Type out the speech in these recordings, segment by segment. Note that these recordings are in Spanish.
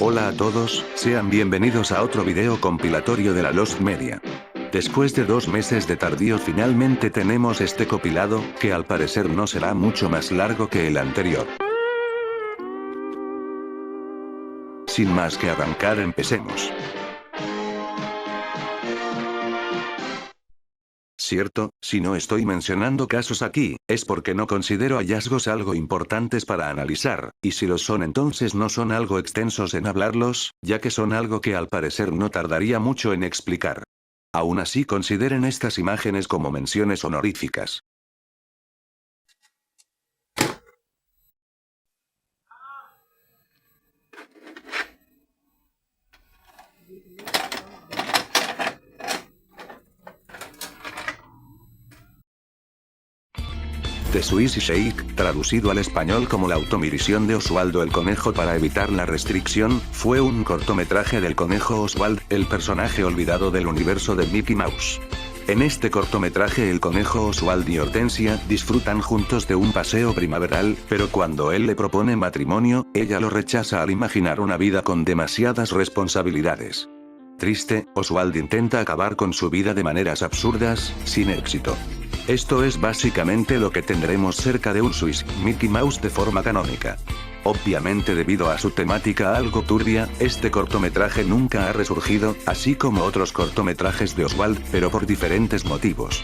Hola a todos, sean bienvenidos a otro video compilatorio de la Lost Media. Después de 2 meses de tardío finalmente tenemos este compilado, que al parecer no será mucho más largo que el anterior. Sin más que arrancar, empecemos. Cierto, si no estoy mencionando casos aquí, es porque no considero hallazgos algo importantes para analizar, y si lo son entonces no son algo extensos en hablarlos, ya que son algo que al parecer no tardaría mucho en explicar. Aún así consideren estas imágenes como menciones honoríficas. The Swiss Sheik, traducido al español como La automirición de Oswaldo el Conejo para evitar la restricción, fue un cortometraje del conejo Oswald, el personaje olvidado del universo de Mickey Mouse. En este cortometraje el conejo Oswald y Hortensia disfrutan juntos de un paseo primaveral, pero cuando él le propone matrimonio, ella lo rechaza al imaginar una vida con demasiadas responsabilidades. Triste, Oswald intenta acabar con su vida de maneras absurdas, sin éxito. Esto es básicamente lo que tendremos cerca de un Swiss Mickey Mouse de forma canónica. Obviamente debido a su temática algo turbia, este cortometraje nunca ha resurgido, así como otros cortometrajes de Oswald, pero por diferentes motivos.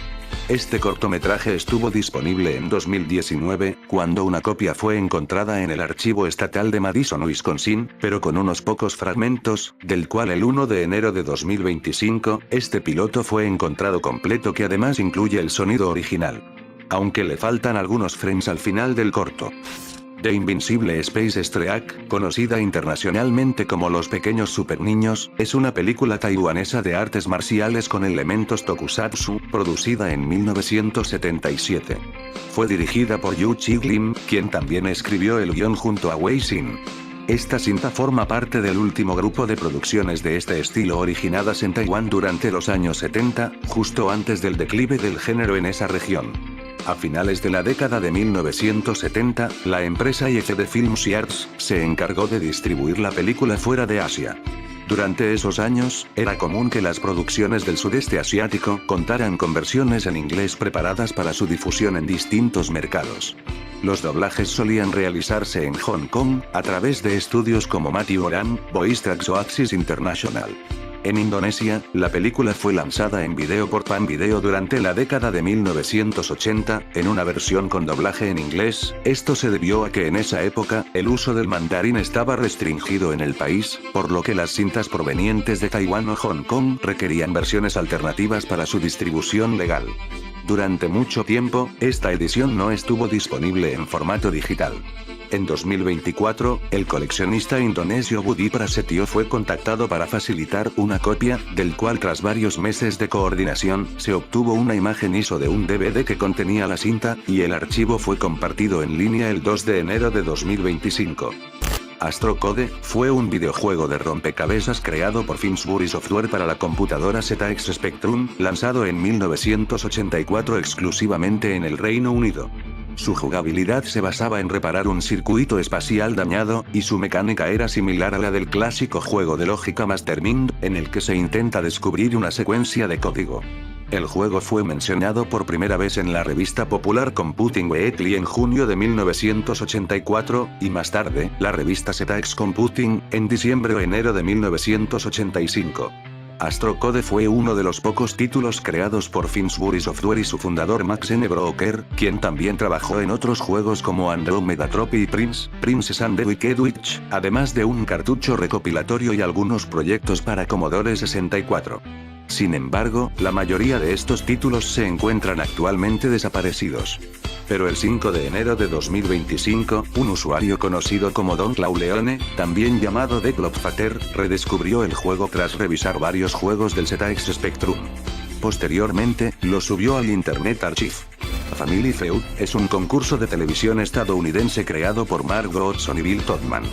Este cortometraje estuvo disponible en 2019, cuando una copia fue encontrada en el archivo estatal de Madison, Wisconsin, pero con unos pocos fragmentos, del cual el 1 de enero de 2025, este piloto fue encontrado completo que además incluye el sonido original. Aunque le faltan algunos frames al final del corto. The Invincible Space Streak, conocida internacionalmente como Los Pequeños Superniños, es una película taiwanesa de artes marciales con elementos tokusatsu, producida en 1977. Fue dirigida por Yu Chi Lim, quien también escribió el guión junto a Wei Xin. Esta cinta forma parte del último grupo de producciones de este estilo originadas en Taiwán durante los años 70, justo antes del declive del género en esa región. A finales de la década de 1970, la empresa IFD Films y Arts se encargó de distribuir la película fuera de Asia. Durante esos años, era común que las producciones del sudeste asiático contaran con versiones en inglés preparadas para su difusión en distintos mercados. Los doblajes solían realizarse en Hong Kong, a través de estudios como Matthew Oram, Voice Tracks o Axis International. En Indonesia, la película fue lanzada en video por Pan Video durante la década de 1980, en una versión con doblaje en inglés. Esto se debió a que en esa época, el uso del mandarín estaba restringido en el país, por lo que las cintas provenientes de Taiwán o Hong Kong requerían versiones alternativas para su distribución legal. Durante mucho tiempo, esta edición no estuvo disponible en formato digital. En 2024, el coleccionista indonesio Budi Prasetyo fue contactado para facilitar una copia, del cual tras varios meses de coordinación, se obtuvo una imagen ISO de un DVD que contenía la cinta, y el archivo fue compartido en línea el 2 de enero de 2025. Astro Code fue un videojuego de rompecabezas creado por Finsbury Software para la computadora ZX Spectrum, lanzado en 1984 exclusivamente en el Reino Unido. Su jugabilidad se basaba en reparar un circuito espacial dañado, y su mecánica era similar a la del clásico juego de lógica Mastermind, en el que se intenta descubrir una secuencia de código. El juego fue mencionado por primera vez en la revista Popular Computing Weekly en junio de 1984, y más tarde, la revista ZX Computing, en diciembre o enero de 1985. Astro Code fue uno de los pocos títulos creados por Finsbury Software y su fundador Max N. Broker, quien también trabajó en otros juegos como Andromeda Trophy y Princess and the Wicked Witch, además de un cartucho recopilatorio y algunos proyectos para Commodore 64. Sin embargo, la mayoría de estos títulos se encuentran actualmente desaparecidos. Pero el 5 de enero de 2025, un usuario conocido como Don Clauleone, también llamado The Clockfater, redescubrió el juego tras revisar varios juegos del ZX Spectrum. Posteriormente, lo subió al Internet Archive. Family Feud es un concurso de televisión estadounidense creado por Mark Godson y Bill Todman.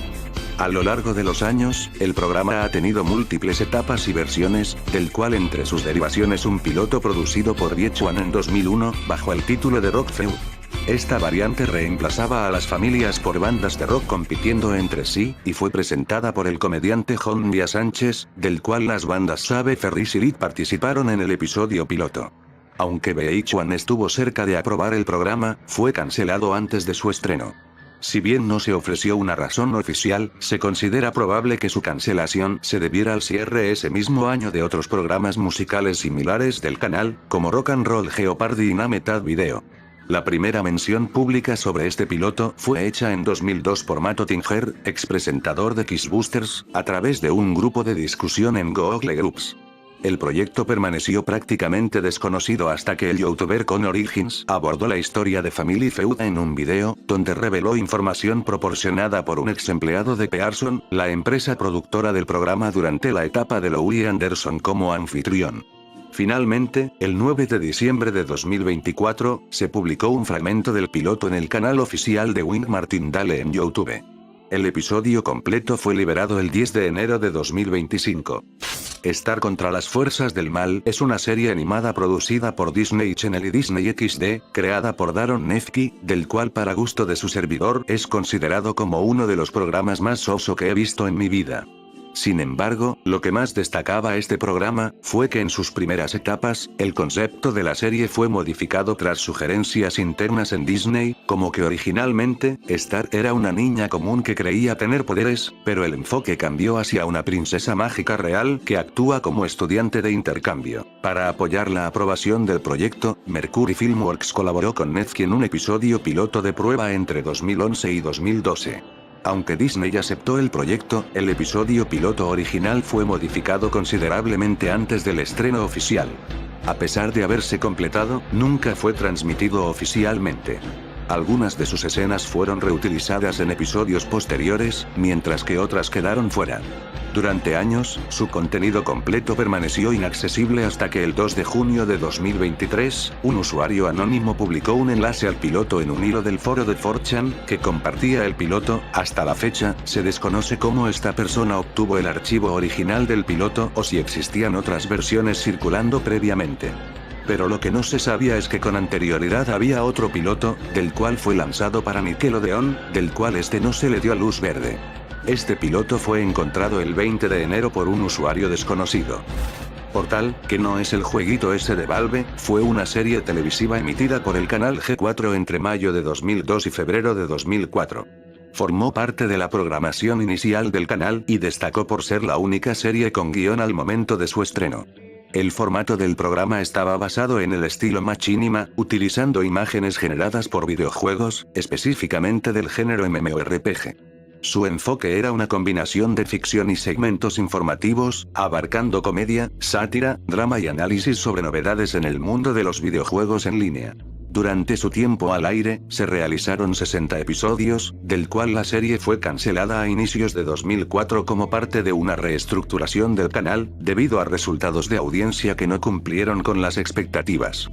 A lo largo de los años, el programa ha tenido múltiples etapas y versiones, del cual entre sus derivaciones un piloto producido por VH1 en 2001, bajo el título de Rock Feud. Posteriormente, Esta variante reemplazaba a las familias por bandas de rock compitiendo entre sí, y fue presentada por el comediante Jon Vía Sánchez, del cual las bandas Save Ferris y Lit participaron en el episodio piloto. Aunque VH1 estuvo cerca de aprobar el programa, fue cancelado antes de su estreno. Si bien no se ofreció una razón oficial, se considera probable que su cancelación se debiera al cierre ese mismo año de otros programas musicales similares del canal, como Rock and Roll Jeopardy y Name That Video. La primera mención pública sobre este piloto fue hecha en 2002 por Matt Ottinger, expresentador de Kissbusters, a través de un grupo de discusión en Google Groups. El proyecto permaneció prácticamente desconocido hasta que el youtuber Conor Higgins abordó la historia de Family Feud en un video, donde reveló información proporcionada por un ex empleado de Pearson, la empresa productora del programa durante la etapa de Louie Anderson como anfitrión. Finalmente, el 9 de diciembre de 2024, se publicó un fragmento del piloto en el canal oficial de Wink Martindale en YouTube. El episodio completo fue liberado el 10 de enero de 2025. Star contra las fuerzas del mal es una serie animada producida por Disney Channel y Disney XD, creada por Daron Nefsky, del cual para gusto de su servidor es considerado como uno de los programas más soso que he visto en mi vida. Sin embargo, lo que más destacaba este programa, fue que en sus primeras etapas, el concepto de la serie fue modificado tras sugerencias internas en Disney, como que originalmente, Star era una niña común que creía tener poderes, pero el enfoque cambió hacia una princesa mágica real que actúa como estudiante de intercambio. Para apoyar la aprobación del proyecto, Mercury Filmworks colaboró con Nefsky en un episodio piloto de prueba entre 2011 y 2012. Aunque Disney aceptó el proyecto, el episodio piloto original fue modificado considerablemente antes del estreno oficial. A pesar de haberse completado, nunca fue transmitido oficialmente. Algunas de sus escenas fueron reutilizadas en episodios posteriores, mientras que otras quedaron fuera. Durante años, su contenido completo permaneció inaccesible hasta que el 2 de junio de 2023, un usuario anónimo publicó un enlace al piloto en un hilo del foro de 4chan, que compartía el piloto. Hasta la fecha, se desconoce cómo esta persona obtuvo el archivo original del piloto o si existían otras versiones circulando previamente. Pero lo que no se sabía es que con anterioridad había otro piloto, del cual fue lanzado para Nickelodeon, del cual este no se le dio luz verde. Este piloto fue encontrado el 20 de enero por un usuario desconocido. Portal, que no es el jueguito ese de Valve, fue una serie televisiva emitida por el canal G4 entre mayo de 2002 y febrero de 2004. Formó parte de la programación inicial del canal y destacó por ser la única serie con guión al momento de su estreno. El formato del programa estaba basado en el estilo machinima, utilizando imágenes generadas por videojuegos, específicamente del género MMORPG. Su enfoque era una combinación de ficción y segmentos informativos, abarcando comedia, sátira, drama y análisis sobre novedades en el mundo de los videojuegos en línea. Durante su tiempo al aire, se realizaron 60 episodios, del cual la serie fue cancelada a inicios de 2004 como parte de una reestructuración del canal, debido a resultados de audiencia que no cumplieron con las expectativas.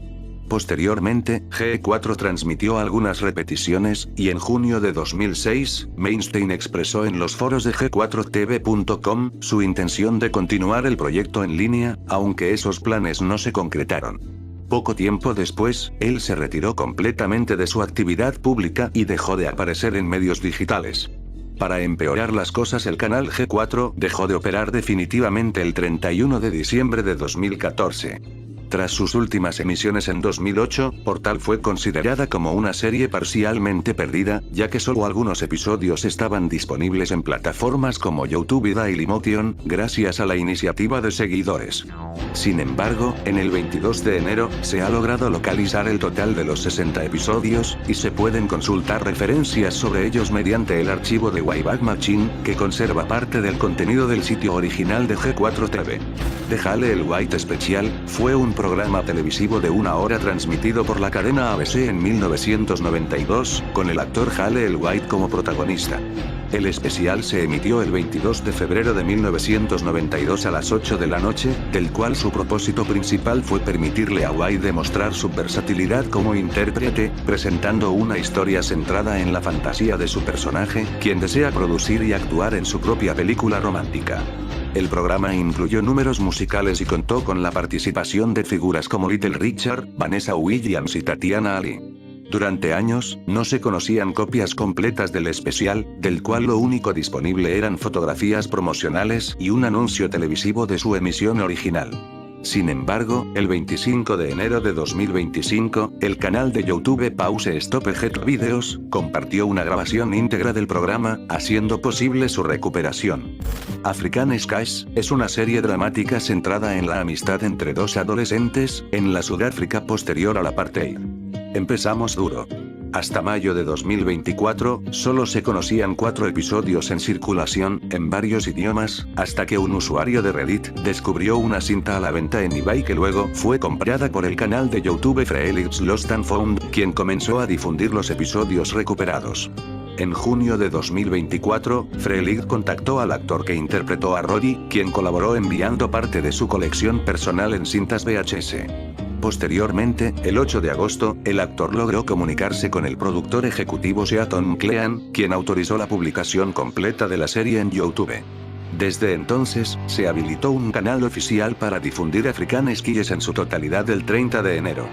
Posteriormente, G4 transmitió algunas repeticiones, y en junio de 2006, Mainstein expresó en los foros de g4tv.com su intención de continuar el proyecto en línea, aunque esos planes no se concretaron. Poco tiempo después, él se retiró completamente de su actividad pública y dejó de aparecer en medios digitales. Para empeorar las cosas, el canal G4 dejó de operar definitivamente el 31 de diciembre de 2014. Tras sus últimas emisiones en 2008, Portal fue considerada como una serie parcialmente perdida, ya que solo algunos episodios estaban disponibles en plataformas como YouTube y Dailymotion, gracias a la iniciativa de seguidores. Sin embargo, en el 22 de enero, se ha logrado localizar el total de los 60 episodios, y se pueden consultar referencias sobre ellos mediante el archivo de Wayback Machine, que conserva parte del contenido del sitio original de G4 TV. The Hale el White Special fue un programa televisivo de 1 hora transmitido por la cadena ABC en 1992, con el actor Hale el White como protagonista. El especial se emitió el 22 de febrero de 1992 a las 8 de la noche, del cual su propósito principal fue permitirle a White demostrar su versatilidad como intérprete, presentando una historia centrada en la fantasía de su personaje, quien desea producir y actuar en su propia película romántica. El programa incluyó números musicales y contó con la participación de figuras como Little Richard, Vanessa Williams y Tatiana Ali. Durante años, no se conocían copias completas del especial, del cual lo único disponible eran fotografías promocionales y un anuncio televisivo de su emisión original. Sin embargo, el 25 de enero de 2025, el canal de YouTube Pause Stop Eject Videos, compartió una grabación íntegra del programa, haciendo posible su recuperación. African Skies, es una serie dramática centrada en la amistad entre dos adolescentes, en la Sudáfrica posterior al apartheid. Empezamos duro. Hasta mayo de 2024, solo se conocían 4 episodios en circulación, en varios idiomas, hasta que un usuario de Reddit descubrió una cinta a la venta en eBay que luego fue comprada por el canal de YouTube Freelix Lost and Found, quien comenzó a difundir los episodios recuperados. En junio de 2024, Freelix contactó al actor que interpretó a Rory, quien colaboró enviando parte de su colección personal en cintas VHS. Posteriormente, el 8 de agosto, el actor logró comunicarse con el productor ejecutivo Seaton Clean, quien autorizó la publicación completa de la serie en YouTube. Desde entonces, se habilitó un canal oficial para difundir African Skies en su totalidad el 30 de enero.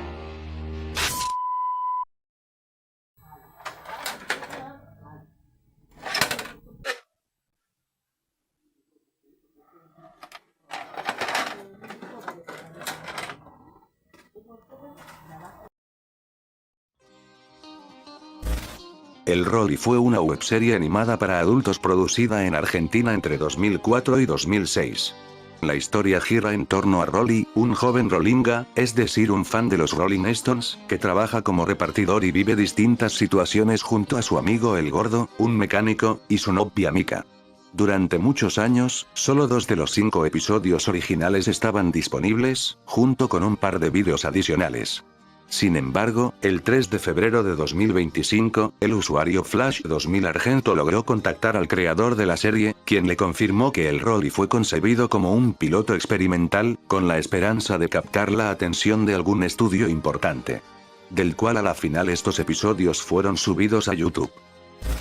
El Rory fue una webserie animada para adultos producida en Argentina entre 2004 y 2006. La historia gira en torno a Rory, un joven rolinga, es decir un fan de los Rolling Stones, que trabaja como repartidor y vive distintas situaciones junto a su amigo el Gordo, un mecánico, y su novia Mika. Durante muchos años, solo 2 de los 5 episodios originales estaban disponibles, junto con un par de vídeos adicionales. Sin embargo, el 3 de febrero de 2025, el usuario Flash 2000 Argento logró contactar al creador de la serie, quien le confirmó que el Rory fue concebido como un piloto experimental, con la esperanza de captar la atención de algún estudio importante. Del cual a la final estos episodios fueron subidos a YouTube.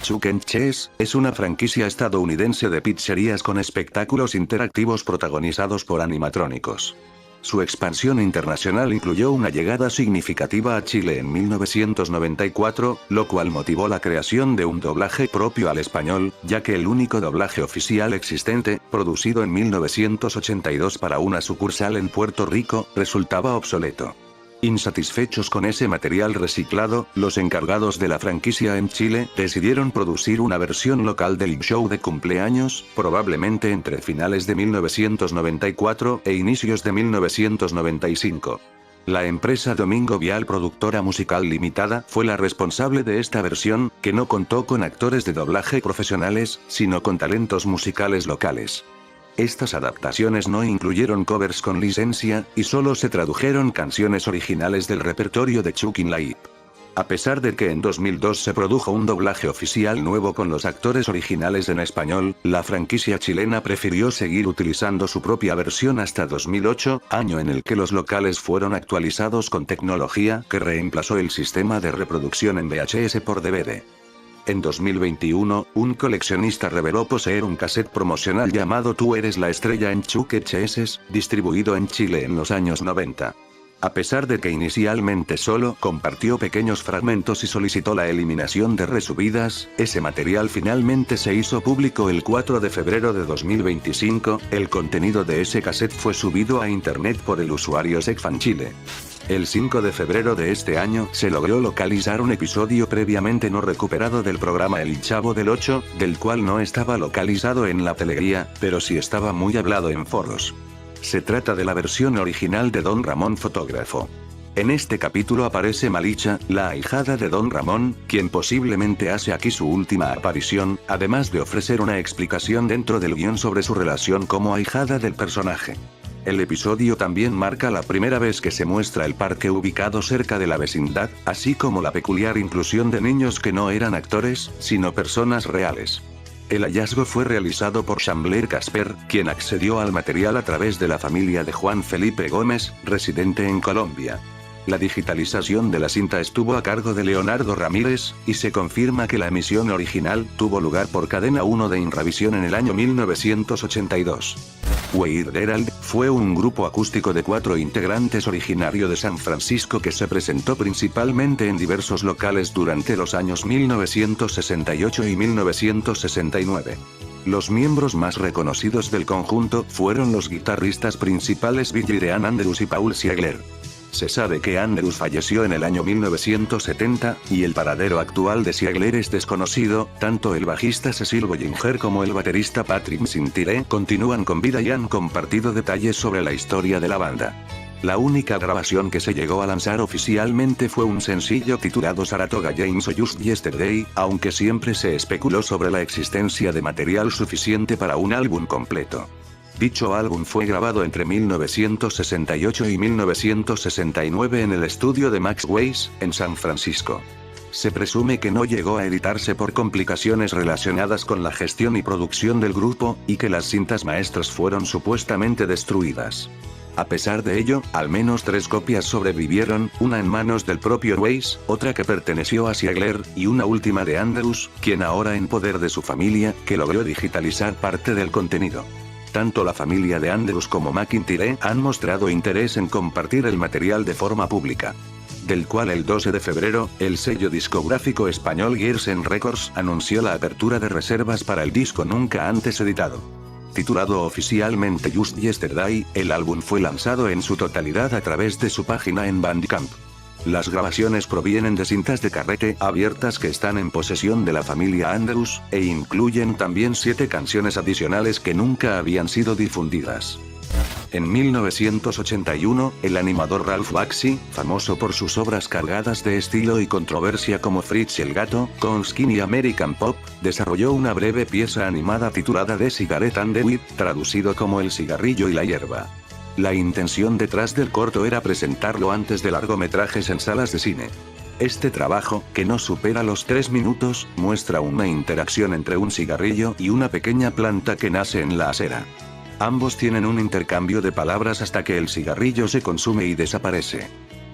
Chuck E. Cheese, es una franquicia estadounidense de pizzerías con espectáculos interactivos protagonizados por animatrónicos. Su expansión internacional incluyó una llegada significativa a Chile en 1994, lo cual motivó la creación de un doblaje propio al español, ya que el único doblaje oficial existente, producido en 1982 para una sucursal en Puerto Rico, resultaba obsoleto. Insatisfechos con ese material reciclado, los encargados de la franquicia en Chile decidieron producir una versión local del show de cumpleaños, probablemente entre finales de 1994 e inicios de 1995. La empresa Domingo Vial Productora Musical Limitada fue la responsable de esta versión, que no contó con actores de doblaje profesionales, sino con talentos musicales locales. Estas adaptaciones no incluyeron covers con licencia, y solo se tradujeron canciones originales del repertorio de Chuck in Live. A pesar de que en 2002 se produjo un doblaje oficial nuevo con los actores originales en español, la franquicia chilena prefirió seguir utilizando su propia versión hasta 2008, año en el que los locales fueron actualizados con tecnología que reemplazó el sistema de reproducción en VHS por DVD. En 2021, un coleccionista reveló poseer un cassette promocional llamado Tú eres la estrella en Chuck E. Cheese, distribuido en Chile en los años 90. A pesar de que inicialmente solo compartió pequeños fragmentos y solicitó la eliminación de resubidas, ese material finalmente se hizo público el 4 de febrero de 2025, el contenido de ese cassette fue subido a internet por el usuario SecFanChile. El 5 de febrero de este año se logró localizar un episodio previamente no recuperado del programa El Chavo del Ocho, del cual no estaba localizado en la teleguía, pero sí estaba muy hablado en foros. Se trata de la versión original de Don Ramón Fotógrafo. En este capítulo aparece Malicha, la ahijada de Don Ramón, quien posiblemente hace aquí su última aparición, además de ofrecer una explicación dentro del guión sobre su relación como ahijada del personaje. El episodio también marca la primera vez que se muestra el parque ubicado cerca de la vecindad, así como la peculiar inclusión de niños que no eran actores, sino personas reales. El hallazgo fue realizado por Chambler Casper, quien accedió al material a través de la familia de Juan Felipe Gómez, residente en Colombia. La digitalización de la cinta estuvo a cargo de Leonardo Ramírez, y se confirma que la emisión original tuvo lugar por Cadena 1 de Inravisión en el año 1982. Weird Herald fue un grupo acústico de 4 integrantes originario de San Francisco que se presentó principalmente en diversos locales durante los años 1968 y 1969. Los miembros más reconocidos del conjunto fueron los guitarristas principales Billy Dean Andrews y Paul Siegler. Se sabe que Andrews falleció en el año 1970, y el paradero actual de Siegler es desconocido. Tanto el bajista Cecil Bollinger como el baterista Patrick St-Ire continúan con vida y han compartido detalles sobre la historia de la banda. La única grabación que se llegó a lanzar oficialmente fue un sencillo titulado Saratoga James o Just Yesterday, aunque siempre se especuló sobre la existencia de material suficiente para un álbum completo. Dicho álbum fue grabado entre 1968 y 1969 en el estudio de Max Weiss, en San Francisco. Se presume que no llegó a editarse por complicaciones relacionadas con la gestión y producción del grupo, y que las cintas maestras fueron supuestamente destruidas. A pesar de ello, al menos 3 copias sobrevivieron, una en manos del propio Weiss, otra que perteneció a Siegler, y una última de Andrews, quien ahora en poder de su familia, que logró digitalizar parte del contenido. Tanto la familia de Andrews como McIntyre han mostrado interés en compartir el material de forma pública. Del cual el 12 de febrero, el sello discográfico español Gearsen Records anunció la apertura de reservas para el disco nunca antes editado. Titulado oficialmente Just Yesterday, el álbum fue lanzado en su totalidad a través de su página en Bandcamp. Las grabaciones provienen de cintas de carrete abiertas que están en posesión de la familia Andrews, e incluyen también 7 canciones adicionales que nunca habían sido difundidas. En 1981, el animador Ralph Bakshi, famoso por sus obras cargadas de estilo y controversia como Fritz el Gato, Coonskin y American Pop, desarrolló una breve pieza animada titulada The Cigarette and the Weed, traducido como El cigarrillo y la hierba. La intención detrás del corto era presentarlo antes de largometrajes en salas de cine. Este trabajo, que no supera los 3 minutos, muestra una interacción entre un cigarrillo y una pequeña planta que nace en la acera. Ambos tienen un intercambio de palabras hasta que el cigarrillo se consume y desaparece.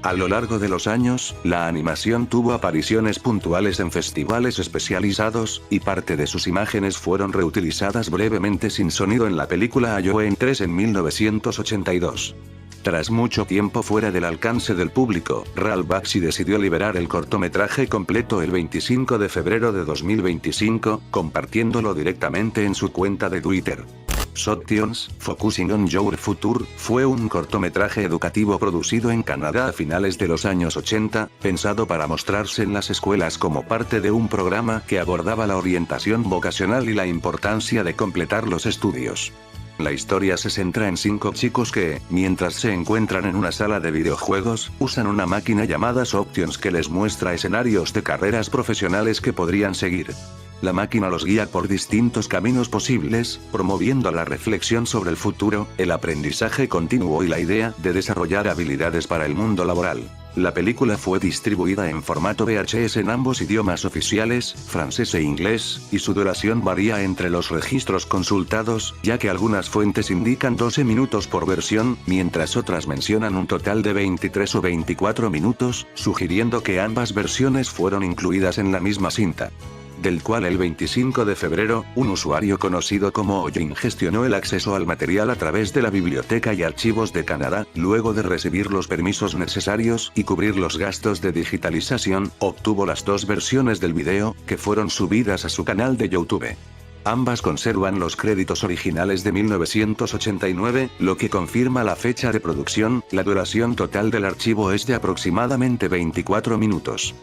A lo largo de los años, la animación tuvo apariciones puntuales en festivales especializados, y parte de sus imágenes fueron reutilizadas brevemente sin sonido en la película Halloween 3 en 1982. Tras mucho tiempo fuera del alcance del público, Ralph Bakshi decidió liberar el cortometraje completo el 25 de febrero de 2025, compartiéndolo directamente en su cuenta de Twitter. Sotions, Focusing on Your Future, fue un cortometraje educativo producido en Canadá a finales de los años 80, pensado para mostrarse en las escuelas como parte de un programa que abordaba la orientación vocacional y la importancia de completar los estudios. La historia se centra en 5 chicos que, mientras se encuentran en una sala de videojuegos, usan una máquina llamada Sotions que les muestra escenarios de carreras profesionales que podrían seguir. La máquina los guía por distintos caminos posibles, promoviendo la reflexión sobre el futuro, el aprendizaje continuo y la idea de desarrollar habilidades para el mundo laboral. La película fue distribuida en formato VHS en ambos idiomas oficiales, francés e inglés, y su duración varía entre los registros consultados, ya que algunas fuentes indican 12 minutos por versión, mientras otras mencionan un total de 23 o 24 minutos, sugiriendo que ambas versiones fueron incluidas en la misma cinta. Del cual el 25 de febrero, un usuario conocido como Ojin gestionó el acceso al material a través de la Biblioteca y Archivos de Canadá, luego de recibir los permisos necesarios y cubrir los gastos de digitalización, obtuvo las 2 versiones del video, que fueron subidas a su canal de YouTube. Ambas conservan los créditos originales de 1989, lo que confirma la fecha de producción. La duración total del archivo es de aproximadamente 24 minutos.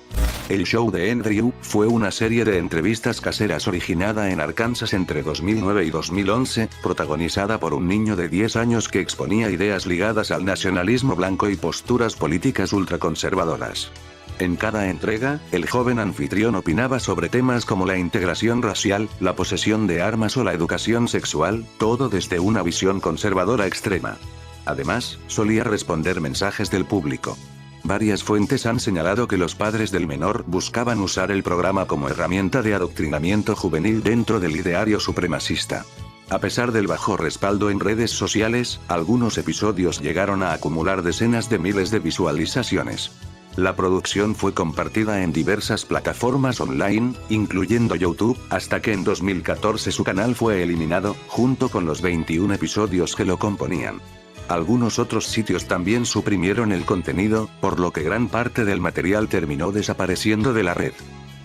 El show de Andrew fue una serie de entrevistas caseras originada en Arkansas entre 2009 y 2011, protagonizada por un niño de 10 años que exponía ideas ligadas al nacionalismo blanco y posturas políticas ultraconservadoras. En cada entrega, el joven anfitrión opinaba sobre temas como la integración racial, la posesión de armas o la educación sexual, todo desde una visión conservadora extrema. Además, solía responder mensajes del público. Varias fuentes han señalado que los padres del menor buscaban usar el programa como herramienta de adoctrinamiento juvenil dentro del ideario supremacista. A pesar del bajo respaldo en redes sociales, algunos episodios llegaron a acumular decenas de miles de visualizaciones. La producción fue compartida en diversas plataformas online, incluyendo YouTube, hasta que en 2014 su canal fue eliminado, junto con los 21 episodios que lo componían. Algunos otros sitios también suprimieron el contenido, por lo que gran parte del material terminó desapareciendo de la red.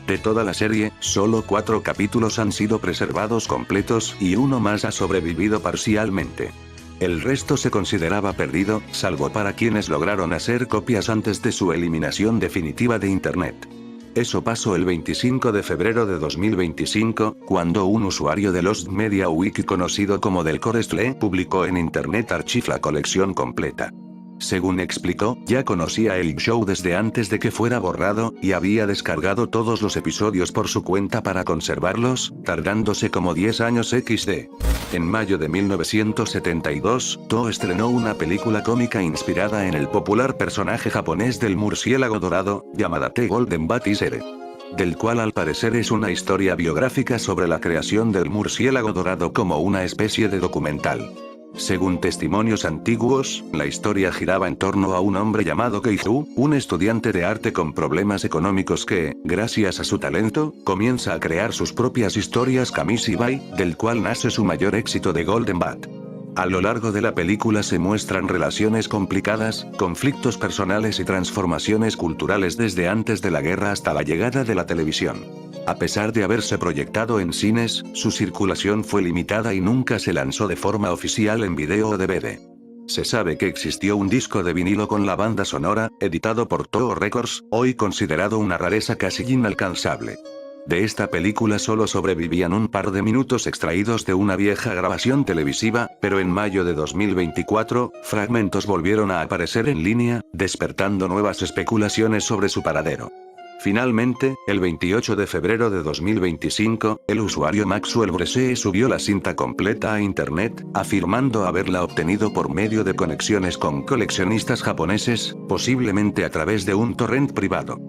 De toda la serie, solo 4 capítulos han sido preservados completos y uno más ha sobrevivido parcialmente. El resto se consideraba perdido, salvo para quienes lograron hacer copias antes de su eliminación definitiva de Internet. Eso pasó el 25 de febrero de 2025, cuando un usuario de Lost Media Wiki conocido como Del Corestle publicó en Internet Archive la colección completa. Según explicó, ya conocía el show desde antes de que fuera borrado, y había descargado todos los episodios por su cuenta para conservarlos, tardándose como 10 años XD. En mayo de 1972, Toho estrenó una película cómica inspirada en el popular personaje japonés del murciélago dorado, llamada The Golden Bat Isere. Del cual al parecer es una historia biográfica sobre la creación del murciélago dorado como una especie de documental. Según testimonios antiguos, la historia giraba en torno a un hombre llamado Keiju, un estudiante de arte con problemas económicos que, gracias a su talento, comienza a crear sus propias historias Kamishibai, del cual nace su mayor éxito de Golden Bat. A lo largo de la película se muestran relaciones complicadas, conflictos personales y transformaciones culturales desde antes de la guerra hasta la llegada de la televisión. A pesar de haberse proyectado en cines, su circulación fue limitada y nunca se lanzó de forma oficial en video o DVD. Se sabe que existió un disco de vinilo con la banda sonora, editado por Toho Records, hoy considerado una rareza casi inalcanzable. De esta película solo sobrevivían un par de minutos extraídos de una vieja grabación televisiva, pero en mayo de 2024, fragmentos volvieron a aparecer en línea, despertando nuevas especulaciones sobre su paradero. Finalmente, el 28 de febrero de 2025, el usuario Maxwell Bressee subió la cinta completa a internet, afirmando haberla obtenido por medio de conexiones con coleccionistas japoneses, posiblemente a través de un torrent privado.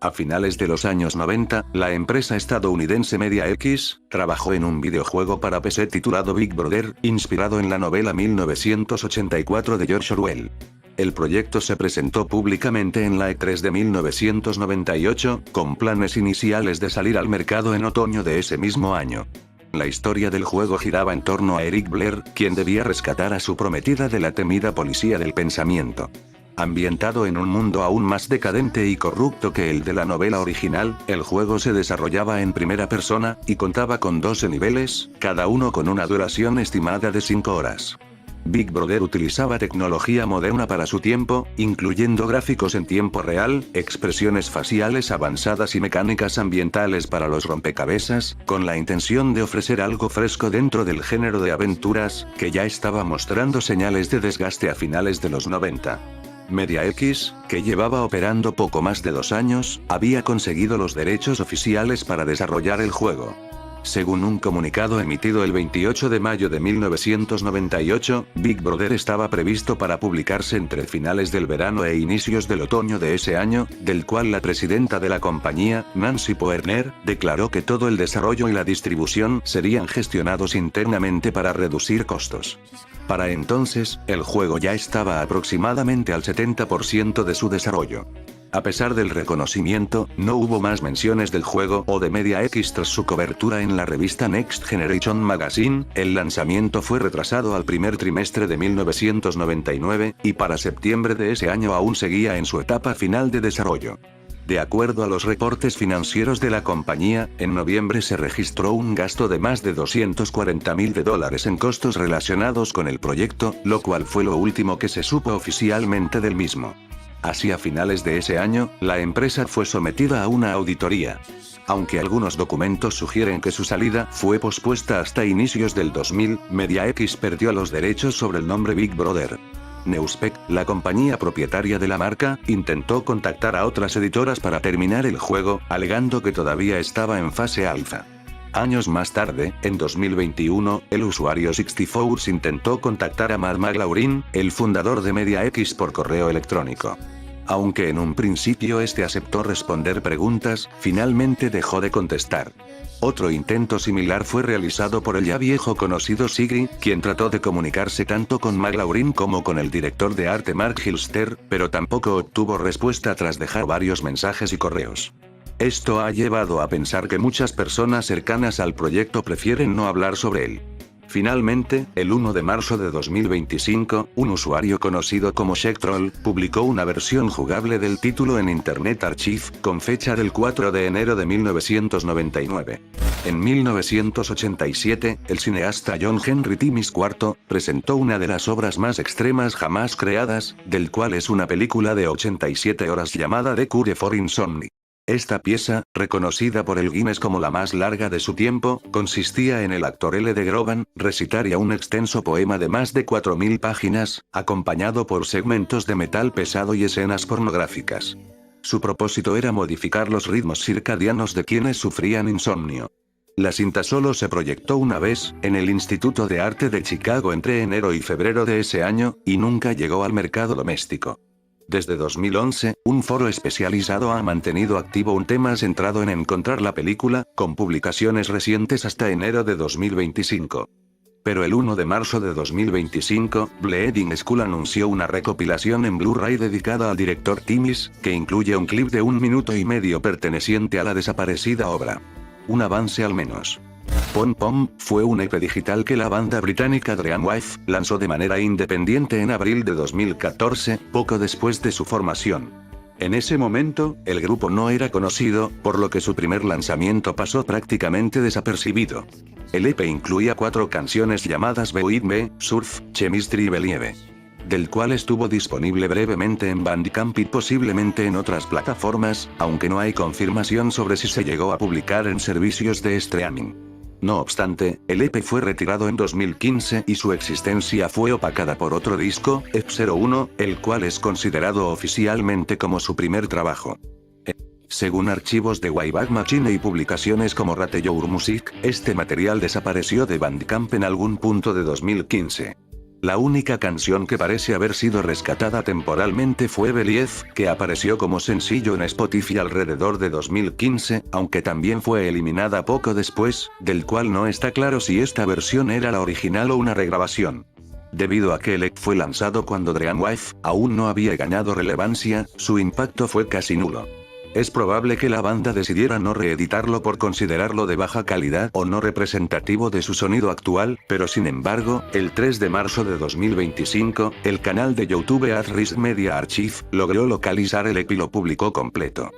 A finales de los años 90, la empresa estadounidense MediaX trabajó en un videojuego para PC titulado Big Brother, inspirado en la novela 1984 de George Orwell. El proyecto se presentó públicamente en la E3 de 1998, con planes iniciales de salir al mercado en otoño de ese mismo año. La historia del juego giraba en torno a Eric Blair, quien debía rescatar a su prometida de la temida policía del pensamiento. Ambientado en un mundo aún más decadente y corrupto que el de la novela original, el juego se desarrollaba en primera persona, y contaba con 12 niveles, cada uno con una duración estimada de 5 horas. Big Brother utilizaba tecnología moderna para su tiempo, incluyendo gráficos en tiempo real, expresiones faciales avanzadas y mecánicas ambientales para los rompecabezas, con la intención de ofrecer algo fresco dentro del género de aventuras, que ya estaba mostrando señales de desgaste a finales de los 90. MediaX, que llevaba operando poco más de 2 años, había conseguido los derechos oficiales para desarrollar el juego. Según un comunicado emitido el 28 de mayo de 1998, Big Brother estaba previsto para publicarse entre finales del verano e inicios del otoño de ese año, del cual la presidenta de la compañía, Nancy Poerner, declaró que todo el desarrollo y la distribución serían gestionados internamente para reducir costos. Para entonces, el juego ya estaba aproximadamente al 70% de su desarrollo. A pesar del reconocimiento, no hubo más menciones del juego o de MediaX tras su cobertura en la revista Next Generation Magazine. El lanzamiento fue retrasado al primer trimestre de 1999, y para septiembre de ese año aún seguía en su etapa final de desarrollo. De acuerdo a los reportes financieros de la compañía, en noviembre se registró un gasto de más de $240.000 en costos relacionados con el proyecto, lo cual fue lo último que se supo oficialmente del mismo. Hacia finales de ese año, la empresa fue sometida a una auditoría. Aunque algunos documentos sugieren que su salida fue pospuesta hasta inicios del 2000, MediaX perdió los derechos sobre el nombre Big Brother. Newspec, la compañía propietaria de la marca, intentó contactar a otras editoras para terminar el juego, alegando que todavía estaba en fase alfa. Años más tarde, en 2021, el usuario 64 intentó contactar a Mark McLaurin, el fundador de MediaX, por correo electrónico. Aunque en un principio este aceptó responder preguntas, finalmente dejó de contestar. Otro intento similar fue realizado por el ya viejo conocido Siggy, quien trató de comunicarse tanto con McLaurin como con el director de arte Mark Hilster, pero tampoco obtuvo respuesta tras dejar varios mensajes y correos. Esto ha llevado a pensar que muchas personas cercanas al proyecto prefieren no hablar sobre él. Finalmente, el 1 de marzo de 2025, un usuario conocido como Shektroll, publicó una versión jugable del título en Internet Archive, con fecha del 4 de enero de 1999. En 1987, el cineasta John Henry Timmins IV, presentó una de las obras más extremas jamás creadas, del cual es una película de 87 horas llamada The Cure for Insomnia. Esta pieza, reconocida por el Guinness como la más larga de su tiempo, consistía en el actor L. de Groban recitar un extenso poema de más de 4000 páginas, acompañado por segmentos de metal pesado y escenas pornográficas. Su propósito era modificar los ritmos circadianos de quienes sufrían insomnio. La cinta solo se proyectó una vez, en el Instituto de Arte de Chicago entre enero y febrero de ese año, y nunca llegó al mercado doméstico. Desde 2011, un foro especializado ha mantenido activo un tema centrado en encontrar la película, con publicaciones recientes hasta enero de 2025. Pero el 1 de marzo de 2025, Bleeding Skull anunció una recopilación en Blu-ray dedicada al director Timmins, que incluye un clip de 1 minuto y medio perteneciente a la desaparecida obra. Un avance al menos. Pom Pom fue un EP digital que la banda británica Dreamwave lanzó de manera independiente en abril de 2014, poco después de su formación. En ese momento, el grupo no era conocido, por lo que su primer lanzamiento pasó prácticamente desapercibido. El EP incluía 4 canciones llamadas Be With Me, Surf, Chemistry y Believe, del cual estuvo disponible brevemente en Bandcamp y posiblemente en otras plataformas, aunque no hay confirmación sobre si se llegó a publicar en servicios de streaming. No obstante, el EP fue retirado en 2015 y su existencia fue opacada por otro disco, F01, el cual es considerado oficialmente como su primer trabajo. Según archivos de Wayback Machine y publicaciones como Rate Your Music, este material desapareció de Bandcamp en algún punto de 2015. La única canción que parece haber sido rescatada temporalmente fue Believe, que apareció como sencillo en Spotify alrededor de 2015, aunque también fue eliminada poco después, del cual no está claro si esta versión era la original o una regrabación. Debido a que el EP fue lanzado cuando Dreamwave aún no había ganado relevancia, su impacto fue casi nulo. Es probable que la banda decidiera no reeditarlo por considerarlo de baja calidad o no representativo de su sonido actual, pero sin embargo, el 3 de marzo de 2025, el canal de YouTube At Risk Media Archive logró localizar el EP y lo publicó completo.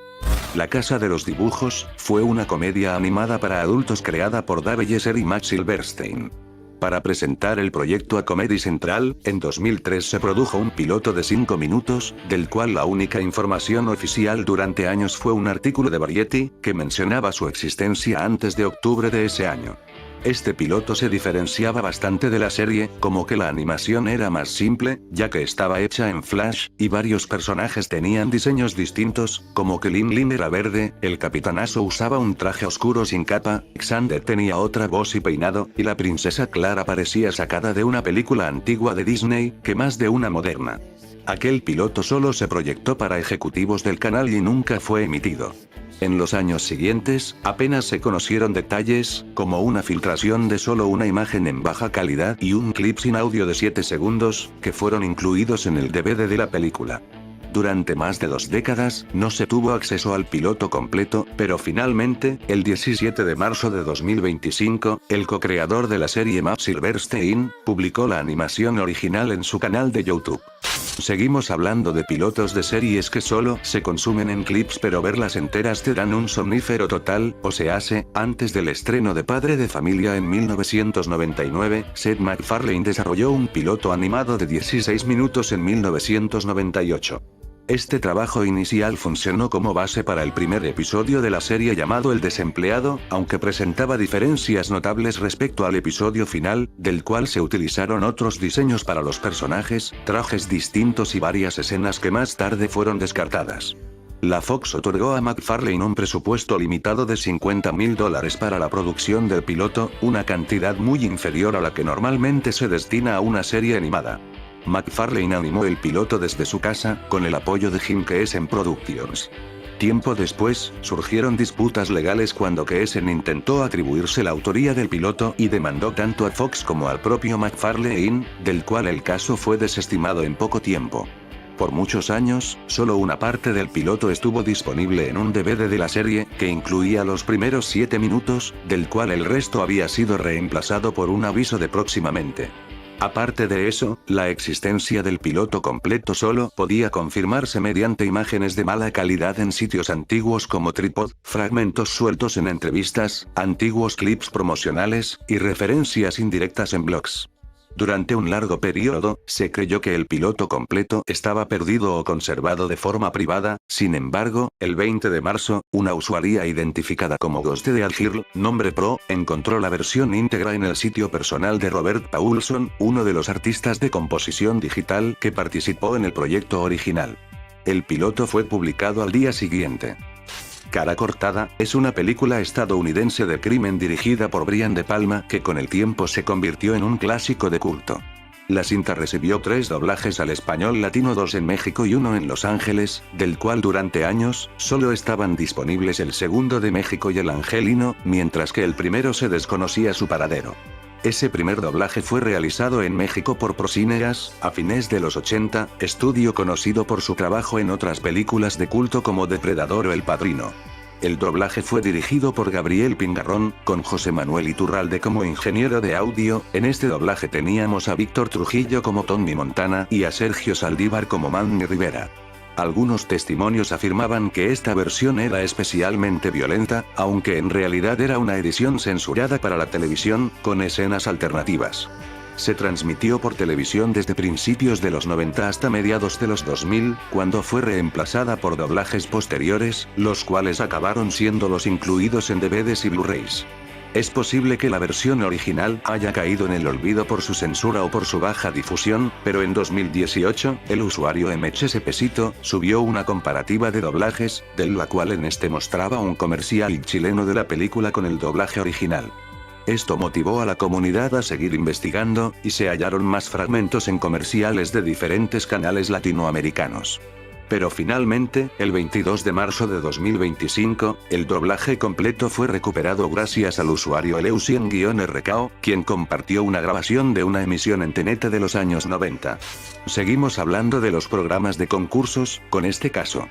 La Casa de los Dibujos fue una comedia animada para adultos creada por Dave Yeser y Max Silverstein. Para presentar el proyecto a Comedy Central, en 2003 se produjo un piloto de 5 minutos, del cual la única información oficial durante años fue un artículo de Variety, que mencionaba su existencia antes de octubre de ese año. Este piloto se diferenciaba bastante de la serie, como que la animación era más simple, ya que estaba hecha en Flash, y varios personajes tenían diseños distintos, como que Lin era verde, el capitanazo usaba un traje oscuro sin capa, Xander tenía otra voz y peinado, y la princesa Clara parecía sacada de una película antigua de Disney, que más de una moderna. Aquel piloto solo se proyectó para ejecutivos del canal y nunca fue emitido. En los años siguientes, apenas se conocieron detalles, como una filtración de solo una imagen en baja calidad y un clip sin audio de 7 segundos, que fueron incluidos en el DVD de la película. Durante más de 2 décadas, no se tuvo acceso al piloto completo, pero finalmente, el 17 de marzo de 2025, el co-creador de la serie Max Silverstein, publicó la animación original en su canal de YouTube. Seguimos hablando de pilotos de series que solo se consumen en clips, pero verlas enteras te dan un somnífero total, o se hace. Antes del estreno de Padre de Familia en 1999, Seth MacFarlane desarrolló un piloto animado de 16 minutos en 1998. Este trabajo inicial funcionó como base para el primer episodio de la serie llamado El Desempleado, aunque presentaba diferencias notables respecto al episodio final, del cual se utilizaron otros diseños para los personajes, trajes distintos y varias escenas que más tarde fueron descartadas. La Fox otorgó a MacFarlane un presupuesto limitado de $50,000 para la producción del piloto, una cantidad muy inferior a la que normalmente se destina a una serie animada. MacFarlane animó el piloto desde su casa, con el apoyo de Jim Keesen Productions. Tiempo después, surgieron disputas legales cuando Keesen intentó atribuirse la autoría del piloto y demandó tanto a Fox como al propio MacFarlane, del cual el caso fue desestimado en poco tiempo. Por muchos años, solo una parte del piloto estuvo disponible en un DVD de la serie, que incluía los primeros 7 minutos, del cual el resto había sido reemplazado por un aviso de próximamente. Aparte de eso, la existencia del piloto completo solo podía confirmarse mediante imágenes de mala calidad en sitios antiguos como Tripod, fragmentos sueltos en entrevistas, antiguos clips promocionales, y referencias indirectas en blogs. Durante un largo periodo, se creyó que el piloto completo estaba perdido o conservado de forma privada. Sin embargo, el 20 de marzo, una usuaria identificada como Ghost de Algirl, nombre pro, encontró la versión íntegra en el sitio personal de Robert Paulson, uno de los artistas de composición digital que participó en el proyecto original. El piloto fue publicado al día siguiente. Cara cortada, es una película estadounidense de crimen dirigida por Brian De Palma que con el tiempo se convirtió en un clásico de culto. La cinta recibió 3 doblajes al español latino, 2 en México y 1 en Los Ángeles, del cual durante años, solo estaban disponibles el segundo de México y el angelino, mientras que el primero se desconocía su paradero. Ese primer doblaje fue realizado en México por Procinegas, a fines de los 80, estudio conocido por su trabajo en otras películas de culto como Depredador o El Padrino. El doblaje fue dirigido por Gabriel Pingarrón, con José Manuel Iturralde como ingeniero de audio. En este doblaje teníamos a Víctor Trujillo como Tony Montana y a Sergio Saldívar como Manny Rivera. Algunos testimonios afirmaban que esta versión era especialmente violenta, aunque en realidad era una edición censurada para la televisión, con escenas alternativas. Se transmitió por televisión desde principios de los 90 hasta mediados de los 2000, cuando fue reemplazada por doblajes posteriores, los cuales acabaron siendo los incluidos en DVDs y Blu-rays. Es posible que la versión original haya caído en el olvido por su censura o por su baja difusión, pero en 2018, el usuario MHSPcito subió una comparativa de doblajes, de la cual en este mostraba un comercial chileno de la película con el doblaje original. Esto motivó a la comunidad a seguir investigando, y se hallaron más fragmentos en comerciales de diferentes canales latinoamericanos. Pero finalmente, el 22 de marzo de 2025, el doblaje completo fue recuperado gracias al usuario Eleusian-RKO, quien compartió una grabación de una emisión en TNT de los años 90. Seguimos hablando de los programas de concursos, con este caso.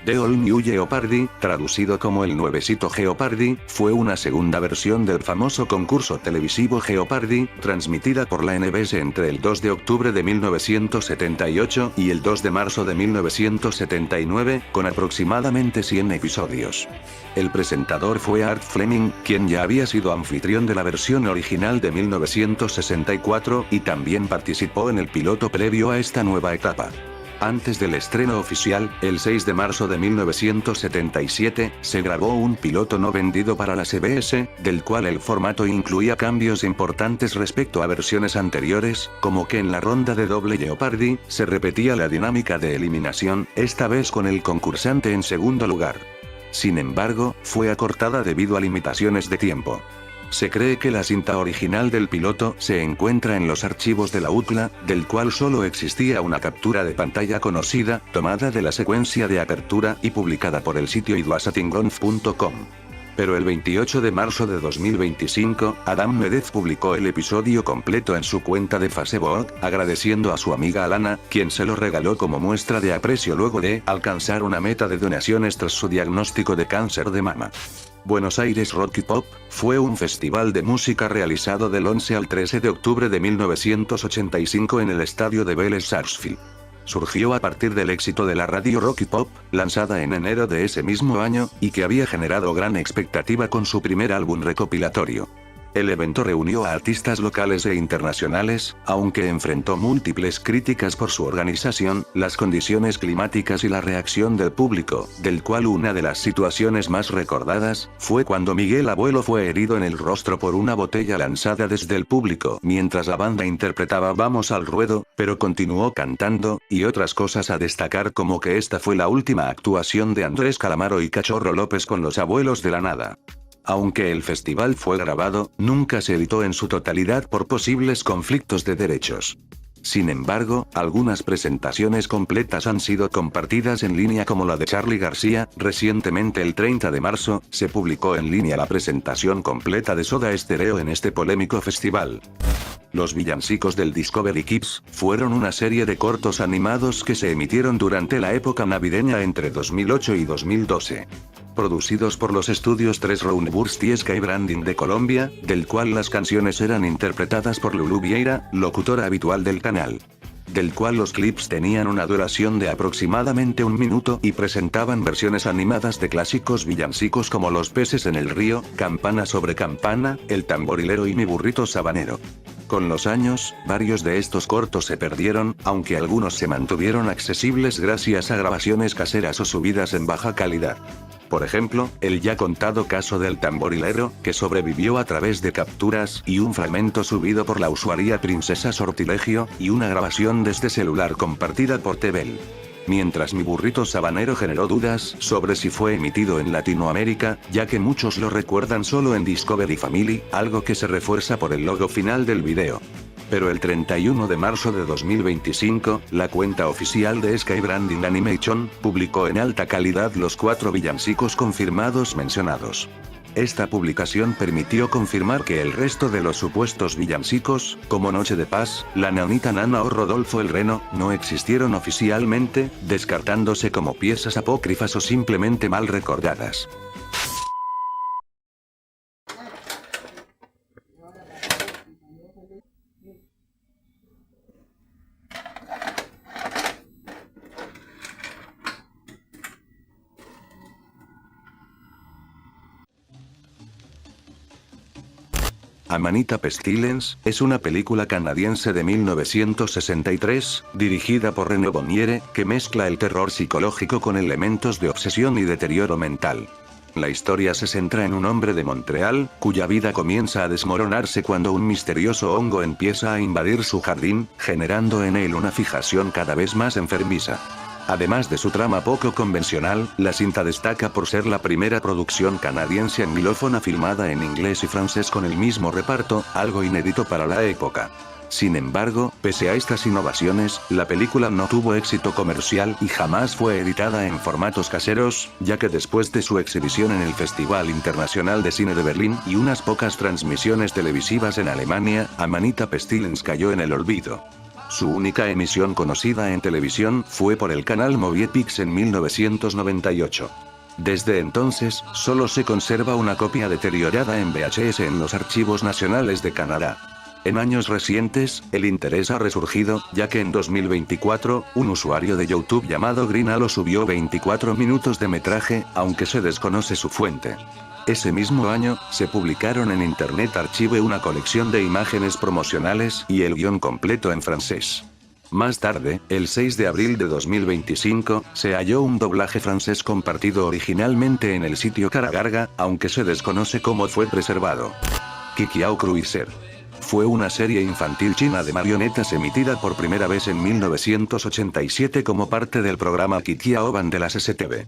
The All New Jeopardy, traducido como el Nuevecito Jeopardy, fue una segunda versión del famoso concurso televisivo Jeopardy, transmitida por la NBC entre el 2 de octubre de 1978 y el 2 de marzo de 1979, con aproximadamente 100 episodios. El presentador fue Art Fleming, quien ya había sido anfitrión de la versión original de 1964, y también participó en el piloto previo a esta nueva etapa. Antes del estreno oficial, el 6 de marzo de 1977, se grabó un piloto no vendido para la CBS, del cual el formato incluía cambios importantes respecto a versiones anteriores, como que en la ronda de doble Jeopardy, se repetía la dinámica de eliminación, esta vez con el concursante en segundo lugar. Sin embargo, fue acortada debido a limitaciones de tiempo. Se cree que la cinta original del piloto se encuentra en los archivos de la UCLA, del cual solo existía una captura de pantalla conocida, tomada de la secuencia de apertura y publicada por el sitio idwasatingonf.com. Pero el 28 de marzo de 2025, Adam Medez publicó el episodio completo en su cuenta de Facebook, agradeciendo a su amiga Alana, quien se lo regaló como muestra de aprecio luego de alcanzar una meta de donaciones tras su diagnóstico de cáncer de mama. Buenos Aires Rock y Pop fue un festival de música realizado del 11 al 13 de octubre de 1985 en el estadio de Vélez Sarsfield. Surgió a partir del éxito de la radio Rock y Pop, lanzada en enero de ese mismo año, y que había generado gran expectativa con su primer álbum recopilatorio. El evento reunió a artistas locales e internacionales, aunque enfrentó múltiples críticas por su organización, las condiciones climáticas y la reacción del público, del cual una de las situaciones más recordadas, fue cuando Miguel Abuelo fue herido en el rostro por una botella lanzada desde el público mientras la banda interpretaba Vamos al ruedo, pero continuó cantando, y otras cosas a destacar como que esta fue la última actuación de Andrés Calamaro y Cachorro López con Los Abuelos de la Nada. Aunque el festival fue grabado, nunca se editó en su totalidad por posibles conflictos de derechos. Sin embargo, algunas presentaciones completas han sido compartidas en línea como la de Charly García. Recientemente el 30 de marzo, se publicó en línea la presentación completa de Soda Stereo en este polémico festival. Los villancicos del Discovery Kids fueron una serie de cortos animados que se emitieron durante la época navideña entre 2008 y 2012. Producidos por los estudios 3 Roundburst y Sky Branding de Colombia, del cual las canciones eran interpretadas por Lulu Vieira, locutora habitual del canal. Del cual los clips tenían una duración de aproximadamente 1 minuto y presentaban versiones animadas de clásicos villancicos como Los peces en el río, Campana sobre campana, El tamborilero y Mi burrito sabanero. Con los años, varios de estos cortos se perdieron, aunque algunos se mantuvieron accesibles gracias a grabaciones caseras o subidas en baja calidad. Por ejemplo, el ya contado caso del tamborilero, que sobrevivió a través de capturas y un fragmento subido por la usuaria Princesa Sortilegio, y una grabación desde celular compartida por Tebel. Mientras Mi burrito sabanero generó dudas sobre si fue emitido en Latinoamérica, ya que muchos lo recuerdan solo en Discovery Family, algo que se refuerza por el logo final del video. Pero el 31 de marzo de 2025, la cuenta oficial de Sky Branding Animation, publicó en alta calidad los 4 villancicos confirmados mencionados. Esta publicación permitió confirmar que el resto de los supuestos villancicos, como Noche de Paz, La Nanita Nana o Rodolfo el Reno, no existieron oficialmente, descartándose como piezas apócrifas o simplemente mal recordadas. Amanita Pestilence, es una película canadiense de 1963, dirigida por René Bonniere, que mezcla el terror psicológico con elementos de obsesión y deterioro mental. La historia se centra en un hombre de Montreal, cuya vida comienza a desmoronarse cuando un misterioso hongo empieza a invadir su jardín, generando en él una fijación cada vez más enfermiza. Además de su trama poco convencional, la cinta destaca por ser la primera producción canadiense anglófona filmada en inglés y francés con el mismo reparto, algo inédito para la época. Sin embargo, pese a estas innovaciones, la película no tuvo éxito comercial y jamás fue editada en formatos caseros, ya que después de su exhibición en el Festival Internacional de Cine de Berlín y unas pocas transmisiones televisivas en Alemania, Amanita Pestilence cayó en el olvido. Su única emisión conocida en televisión fue por el canal Moviepix en 1998. Desde entonces, solo se conserva una copia deteriorada en VHS en los Archivos Nacionales de Canadá. En años recientes, el interés ha resurgido, ya que en 2024, un usuario de YouTube llamado Green Halo subió 24 minutos de metraje, aunque se desconoce su fuente. Ese mismo año, se publicaron en Internet Archive una colección de imágenes promocionales y el guión completo en francés. Más tarde, el 6 de abril de 2025, se halló un doblaje francés compartido originalmente en el sitio Caragarga, aunque se desconoce cómo fue preservado. Kikiao Cruiser. Fue una serie infantil china de marionetas emitida por primera vez en 1987 como parte del programa Kikiao Ban de las STV.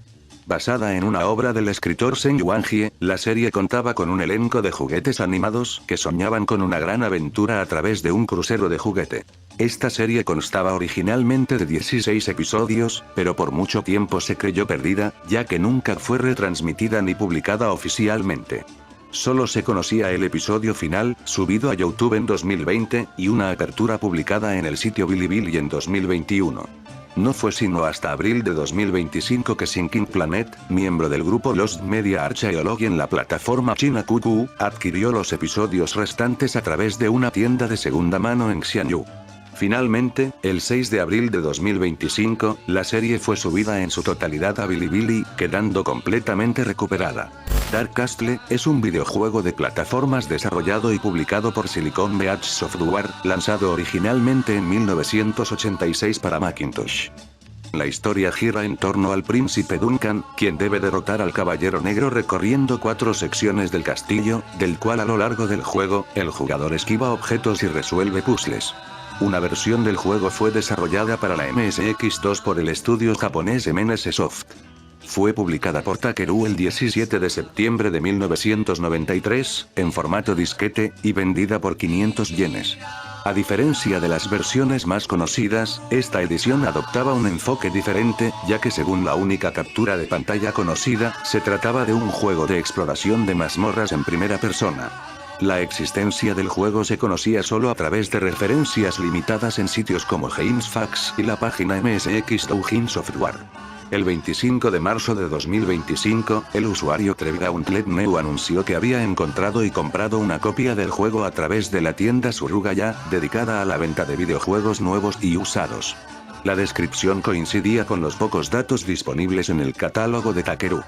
Basada en una obra del escritor Zheng Yuanjie, la serie contaba con un elenco de juguetes animados que soñaban con una gran aventura a través de un crucero de juguete. Esta serie constaba originalmente de 16 episodios, pero por mucho tiempo se creyó perdida, ya que nunca fue retransmitida ni publicada oficialmente. Solo se conocía el episodio final, subido a YouTube en 2020, y una apertura publicada en el sitio Bilibili en 2021. No fue sino hasta abril de 2025 que Sinking Planet, miembro del grupo Lost Media Archaeology en la plataforma china QQ, adquirió los episodios restantes a través de una tienda de segunda mano en Xianyu. Finalmente, el 6 de abril de 2025, la serie fue subida en su totalidad a Bilibili, quedando completamente recuperada. Dark Castle es un videojuego de plataformas desarrollado y publicado por Silicon Beach Software, lanzado originalmente en 1986 para Macintosh. La historia gira en torno al príncipe Duncan, quien debe derrotar al caballero negro recorriendo 4 secciones del castillo, del cual a lo largo del juego, el jugador esquiva objetos y resuelve puzzles. Una versión del juego fue desarrollada para la MSX2 por el estudio japonés MNS Soft. Fue publicada por Takeru el 17 de septiembre de 1993, en formato disquete, y vendida por 500 yenes. A diferencia de las versiones más conocidas, esta edición adoptaba un enfoque diferente, ya que según la única captura de pantalla conocida, se trataba de un juego de exploración de mazmorras en primera persona. La existencia del juego se conocía solo a través de referencias limitadas en sitios como GameFAQs y la página MSX Doujin Software. El 25 de marzo de 2025, el usuario TreeGauntlet Neu anunció que había encontrado y comprado una copia del juego a través de la tienda Surugaya, dedicada a la venta de videojuegos nuevos y usados. La descripción coincidía con los pocos datos disponibles en el catálogo de Takeru.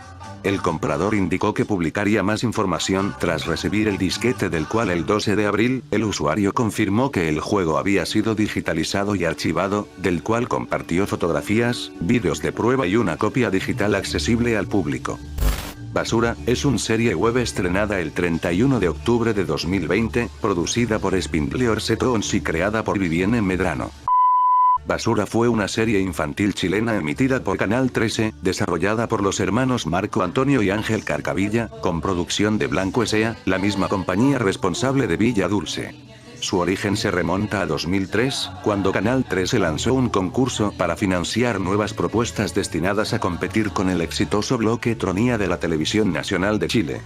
El comprador indicó que publicaría más información tras recibir el disquete, del cual el 12 de abril, el usuario confirmó que el juego había sido digitalizado y archivado, del cual compartió fotografías, vídeos de prueba y una copia digital accesible al público. Basura es una serie web estrenada el 31 de octubre de 2020, producida por Spindler Setoons y creada por Vivienne Medrano. Basura fue una serie infantil chilena emitida por Canal 13, desarrollada por los hermanos Marco Antonio y Ángel Carcavilla, con producción de Blanco S.A., la misma compañía responsable de Villa Dulce. Su origen se remonta a 2003, cuando Canal 13 lanzó un concurso para financiar nuevas propuestas destinadas a competir con el exitoso bloque Tronía de la Televisión Nacional de Chile.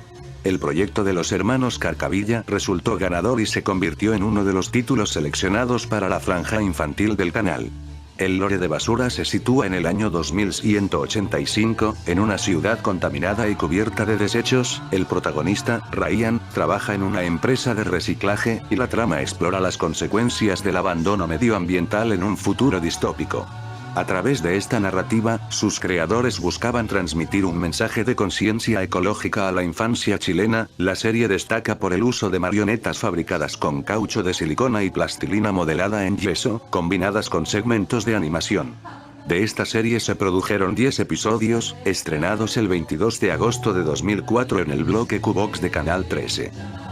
El proyecto de los hermanos Carcavilla resultó ganador y se convirtió en uno de los títulos seleccionados para la franja infantil del canal. El lore de Basura se sitúa en el año 2185, en una ciudad contaminada y cubierta de desechos. El protagonista, Ryan, trabaja en una empresa de reciclaje, y la trama explora las consecuencias del abandono medioambiental en un futuro distópico. A través de esta narrativa, sus creadores buscaban transmitir un mensaje de conciencia ecológica a la infancia chilena. La serie destaca por el uso de marionetas fabricadas con caucho de silicona y plastilina modelada en yeso, combinadas con segmentos de animación. De esta serie se produjeron 10 episodios, estrenados el 22 de agosto de 2004 en el bloque Qbox de Canal 13.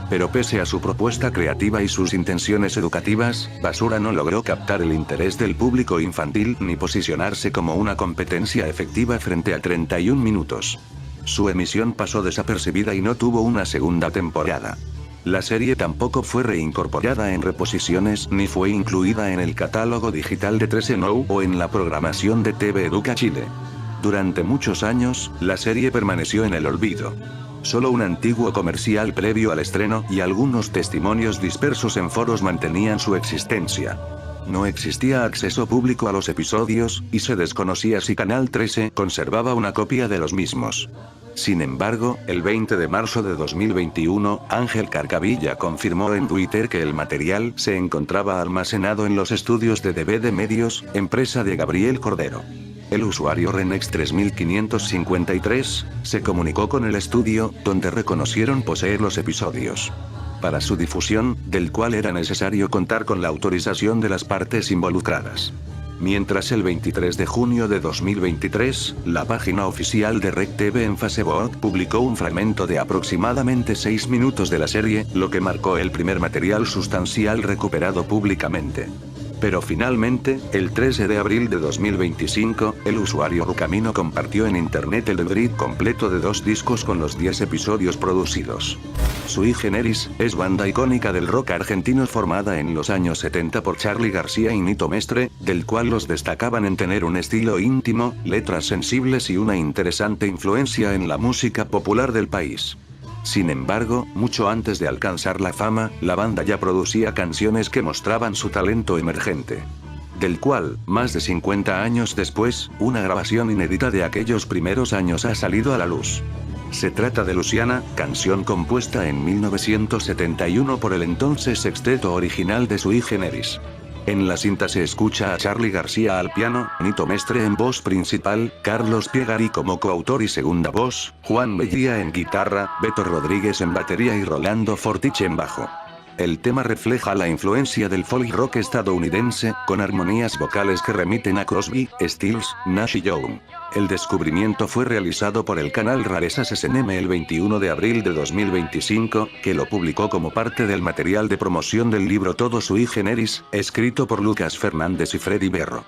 Pero pese a su propuesta creativa y sus intenciones educativas, Basura no logró captar el interés del público infantil ni posicionarse como una competencia efectiva frente a 31 minutos. Su emisión pasó desapercibida y no tuvo una segunda temporada. La serie tampoco fue reincorporada en reposiciones ni fue incluida en el catálogo digital de 13 Now o en la programación de TV Educa Chile. Durante muchos años, la serie permaneció en el olvido. Solo un antiguo comercial previo al estreno y algunos testimonios dispersos en foros mantenían su existencia. No existía acceso público a los episodios, y se desconocía si Canal 13 conservaba una copia de los mismos. Sin embargo, el 20 de marzo de 2021, Ángel Carcavilla confirmó en Twitter que el material se encontraba almacenado en los estudios de DVD Medios, empresa de Gabriel Cordero. El usuario Renex3553 se comunicó con el estudio, donde reconocieron poseer los episodios. Para su difusión, del cual era necesario contar con la autorización de las partes involucradas. Mientras el 23 de junio de 2023, la página oficial de RecTV en Facebook publicó un fragmento de aproximadamente 6 minutos de la serie, lo que marcó el primer material sustancial recuperado públicamente. Pero finalmente, el 13 de abril de 2025, el usuario Rucamino compartió en internet el DVD completo de 2 discos con los 10 episodios producidos. Sui Generis es banda icónica del rock argentino formada en los años 70 por Charly García y Nito Mestre, del cual los destacaban en tener un estilo íntimo, letras sensibles y una interesante influencia en la música popular del país. Sin embargo, mucho antes de alcanzar la fama, la banda ya producía canciones que mostraban su talento emergente. Del cual, más de 50 años después, una grabación inédita de aquellos primeros años ha salido a la luz. Se trata de Luciana, canción compuesta en 1971 por el entonces sexteto original de Sui Generis. En la cinta se escucha a Charly García al piano, Nito Mestre en voz principal, Carlos Piegari como coautor y segunda voz, Juan Bellía en guitarra, Beto Rodríguez en batería y Rolando Fortich en bajo. El tema refleja la influencia del folk rock estadounidense, con armonías vocales que remiten a Crosby, Stills, Nash y Young. El descubrimiento fue realizado por el canal Rarezas SNM el 21 de abril de 2025, que lo publicó como parte del material de promoción del libro Todo sui generis, escrito por Lucas Fernández y Freddy Berro.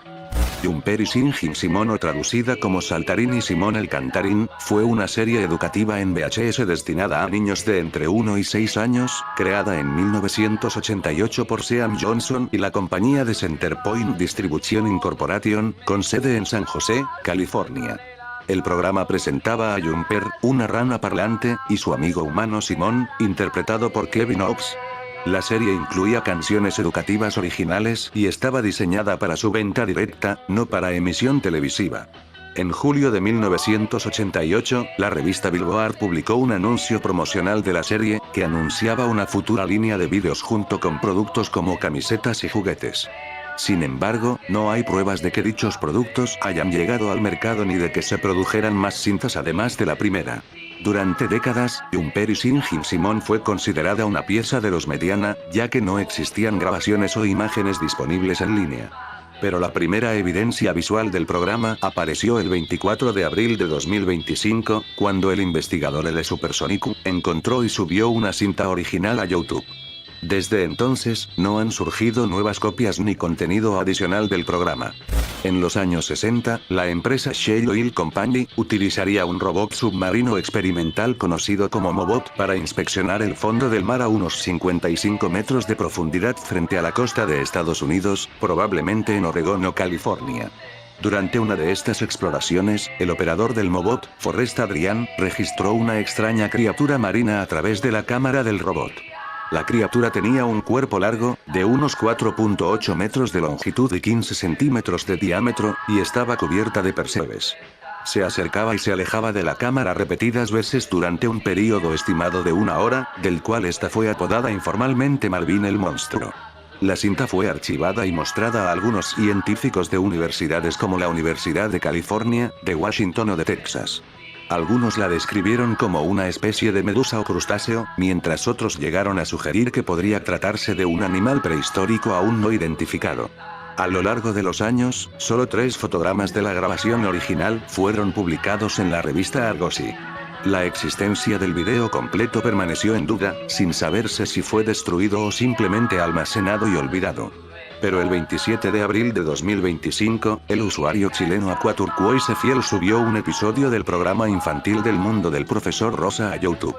Jumper sin Jim Simón o traducida como Saltarín y Simón el Cantarín, fue una serie educativa en VHS destinada a niños de entre 1 y 6 años, creada en 1988 por Sean Johnson y la compañía de Centerpoint Distribution Incorporation, con sede en San José, California. El programa presentaba a Jumper, una rana parlante, y su amigo humano Simón, interpretado por Kevin Knox. La serie incluía canciones educativas originales y estaba diseñada para su venta directa, no para emisión televisiva. En julio de 1988, la revista Billboard publicó un anuncio promocional de la serie, que anunciaba una futura línea de vídeos junto con productos como camisetas y juguetes. Sin embargo, no hay pruebas de que dichos productos hayan llegado al mercado ni de que se produjeran más cintas además de la primera. Durante décadas, Jumper sin Jim Simón fue considerada una pieza de los Mediana, ya que no existían grabaciones o imágenes disponibles en línea. Pero la primera evidencia visual del programa apareció el 24 de abril de 2025, cuando el investigador de Supersonic encontró y subió una cinta original a YouTube. Desde entonces, no han surgido nuevas copias ni contenido adicional del programa. En los años 60, la empresa Shell Oil Company utilizaría un robot submarino experimental conocido como Mobot para inspeccionar el fondo del mar a unos 55 metros de profundidad frente a la costa de Estados Unidos, probablemente en Oregón o California. Durante una de estas exploraciones, el operador del Mobot, Forrest Adrian, registró una extraña criatura marina a través de la cámara del robot. La criatura tenía un cuerpo largo, de unos 4.8 metros de longitud y 15 centímetros de diámetro, y estaba cubierta de percebes. Se acercaba y se alejaba de la cámara repetidas veces durante un período estimado de 1 hora, del cual esta fue apodada informalmente Marvin el monstruo. La cinta fue archivada y mostrada a algunos científicos de universidades como la Universidad de California, de Washington o de Texas. Algunos la describieron como una especie de medusa o crustáceo, mientras otros llegaron a sugerir que podría tratarse de un animal prehistórico aún no identificado. A lo largo de los años, solo 3 fotogramas de la grabación original fueron publicados en la revista Argosy. La existencia del video completo permaneció en duda, sin saberse si fue destruido o simplemente almacenado y olvidado. Pero el 27 de abril de 2025, el usuario chileno Aquaturquoise Fiel subió un episodio del programa infantil del mundo del profesor Rosa a YouTube.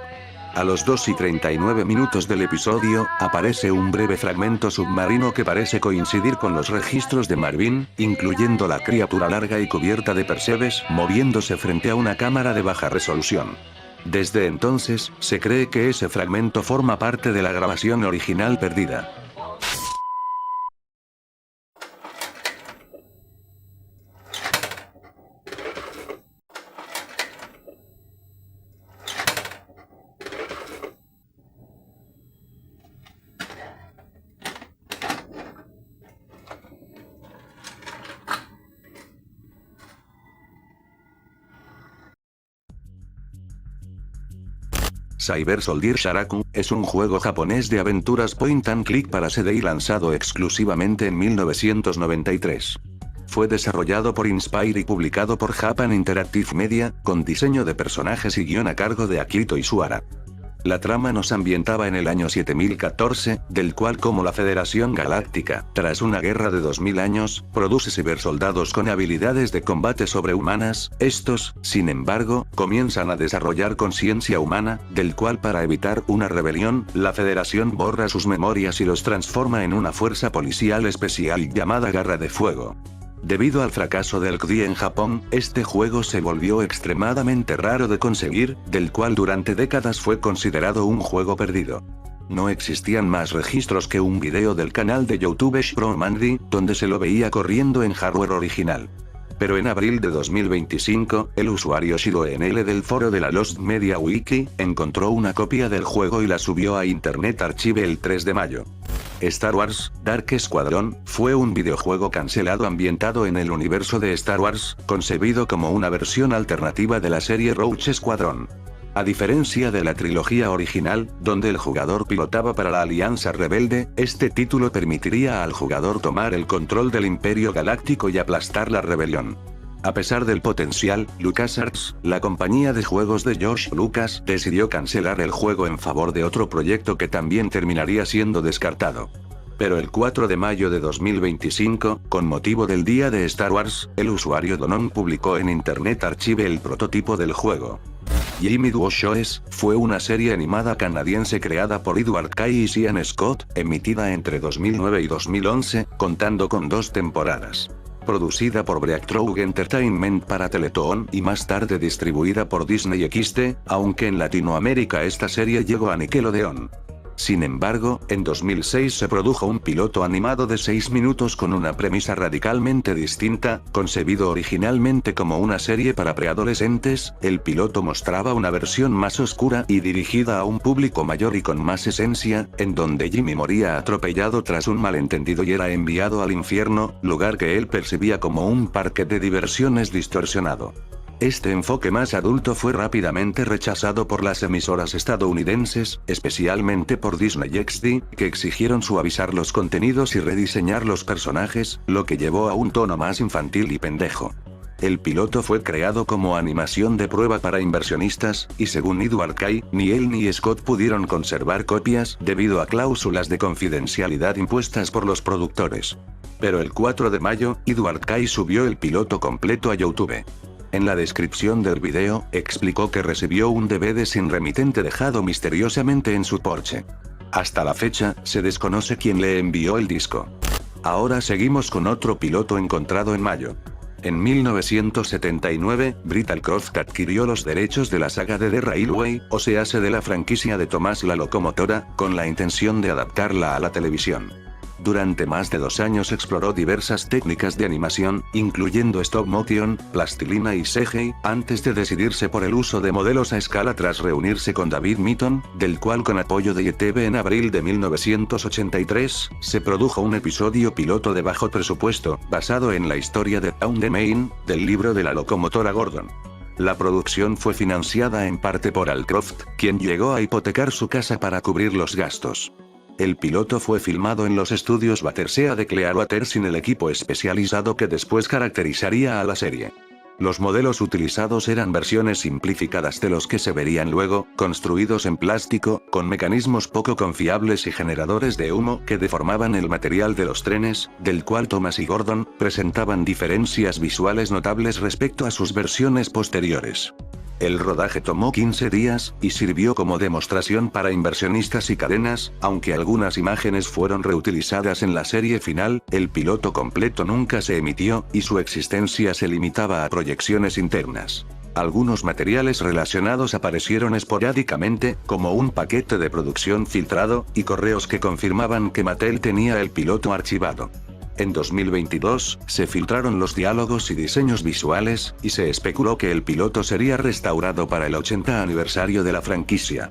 A los 2 y 39 minutos del episodio, aparece un breve fragmento submarino que parece coincidir con los registros de Marvin, incluyendo la criatura larga y cubierta de percebes, moviéndose frente a una cámara de baja resolución. Desde entonces, se cree que ese fragmento forma parte de la grabación original perdida. Cyber Soldier Sharaku es un juego japonés de aventuras point and click para CD y lanzado exclusivamente en 1993. Fue desarrollado por Inspire y publicado por Japan Interactive Media, con diseño de personajes y guión a cargo de Akito Isuara. La trama nos ambientaba en el año 7014, del cual como la Federación Galáctica, tras una guerra de 2000 años, produce cibersoldados con habilidades de combate sobrehumanas. Estos, sin embargo, comienzan a desarrollar conciencia humana, del cual para evitar una rebelión, la Federación borra sus memorias y los transforma en una fuerza policial especial llamada Garra de Fuego. Debido al fracaso del CDI en Japón, este juego se volvió extremadamente raro de conseguir, del cual durante décadas fue considerado un juego perdido. No existían más registros que un video del canal de YouTube Shro Mandy, donde se lo veía corriendo en hardware original. Pero en abril de 2025, el usuario ShiroNL del foro de la Lost Media Wiki, encontró una copia del juego y la subió a Internet Archive el 3 de mayo. Star Wars: Dark Squadron fue un videojuego cancelado ambientado en el universo de Star Wars, concebido como una versión alternativa de la serie Rogue Squadron. A diferencia de la trilogía original, donde el jugador pilotaba para la Alianza Rebelde, este título permitiría al jugador tomar el control del Imperio Galáctico y aplastar la rebelión. A pesar del potencial, LucasArts, la compañía de juegos de George Lucas, decidió cancelar el juego en favor de otro proyecto que también terminaría siendo descartado. Pero el 4 de mayo de 2025, con motivo del Día de Star Wars, el usuario Donon publicó en Internet Archive el prototipo del juego. Jimmy Duo Shows fue una serie animada canadiense creada por Edward Kay y Sean Scott, emitida entre 2009 y 2011, contando con 2 temporadas. Producida por Breakthrough Entertainment para Teletoon y más tarde distribuida por Disney XD, aunque en Latinoamérica esta serie llegó a Nickelodeon. Sin embargo, en 2006 se produjo un piloto animado de 6 minutos con una premisa radicalmente distinta, concebido originalmente como una serie para preadolescentes. El piloto mostraba una versión más oscura y dirigida a un público mayor y con más esencia, en donde Jimmy moría atropellado tras un malentendido y era enviado al infierno, lugar que él percibía como un parque de diversiones distorsionado. Este enfoque más adulto fue rápidamente rechazado por las emisoras estadounidenses, especialmente por Disney XD, que exigieron suavizar los contenidos y rediseñar los personajes, lo que llevó a un tono más infantil y pendejo. El piloto fue creado como animación de prueba para inversionistas, y según Edward Kay, ni él ni Scott pudieron conservar copias, debido a cláusulas de confidencialidad impuestas por los productores. Pero el 4 de mayo, Edward Kay subió el piloto completo a YouTube. En la descripción del video, explicó que recibió un DVD sin remitente dejado misteriosamente en su porche. Hasta la fecha, se desconoce quién le envió el disco. Ahora seguimos con otro piloto encontrado en mayo. En 1979, Brittlecroft adquirió los derechos de la saga de The Railway, o sea, de la franquicia de Tomás la Locomotora, con la intención de adaptarla a la televisión. Durante más de 2 años exploró diversas técnicas de animación, incluyendo stop motion, plastilina y CGI, antes de decidirse por el uso de modelos a escala tras reunirse con David Mitton, del cual con apoyo de ITV en abril de 1983, se produjo un episodio piloto de bajo presupuesto, basado en la historia de Town de Maine, del libro de la locomotora Gordon. La producción fue financiada en parte por Al Croft, quien llegó a hipotecar su casa para cubrir los gastos. El piloto fue filmado en los estudios Battersea de Clearwater sin el equipo especializado que después caracterizaría a la serie. Los modelos utilizados eran versiones simplificadas de los que se verían luego, construidos en plástico, con mecanismos poco confiables y generadores de humo que deformaban el material de los trenes, del cual Thomas y Gordon presentaban diferencias visuales notables respecto a sus versiones posteriores. El rodaje tomó 15 días, y sirvió como demostración para inversionistas y cadenas, aunque algunas imágenes fueron reutilizadas en la serie final. El piloto completo nunca se emitió, y su existencia se limitaba a proyecciones internas. Algunos materiales relacionados aparecieron esporádicamente, como un paquete de producción filtrado, y correos que confirmaban que Mattel tenía el piloto archivado. En 2022, se filtraron los diálogos y diseños visuales, y se especuló que el piloto sería restaurado para el 80 aniversario de la franquicia.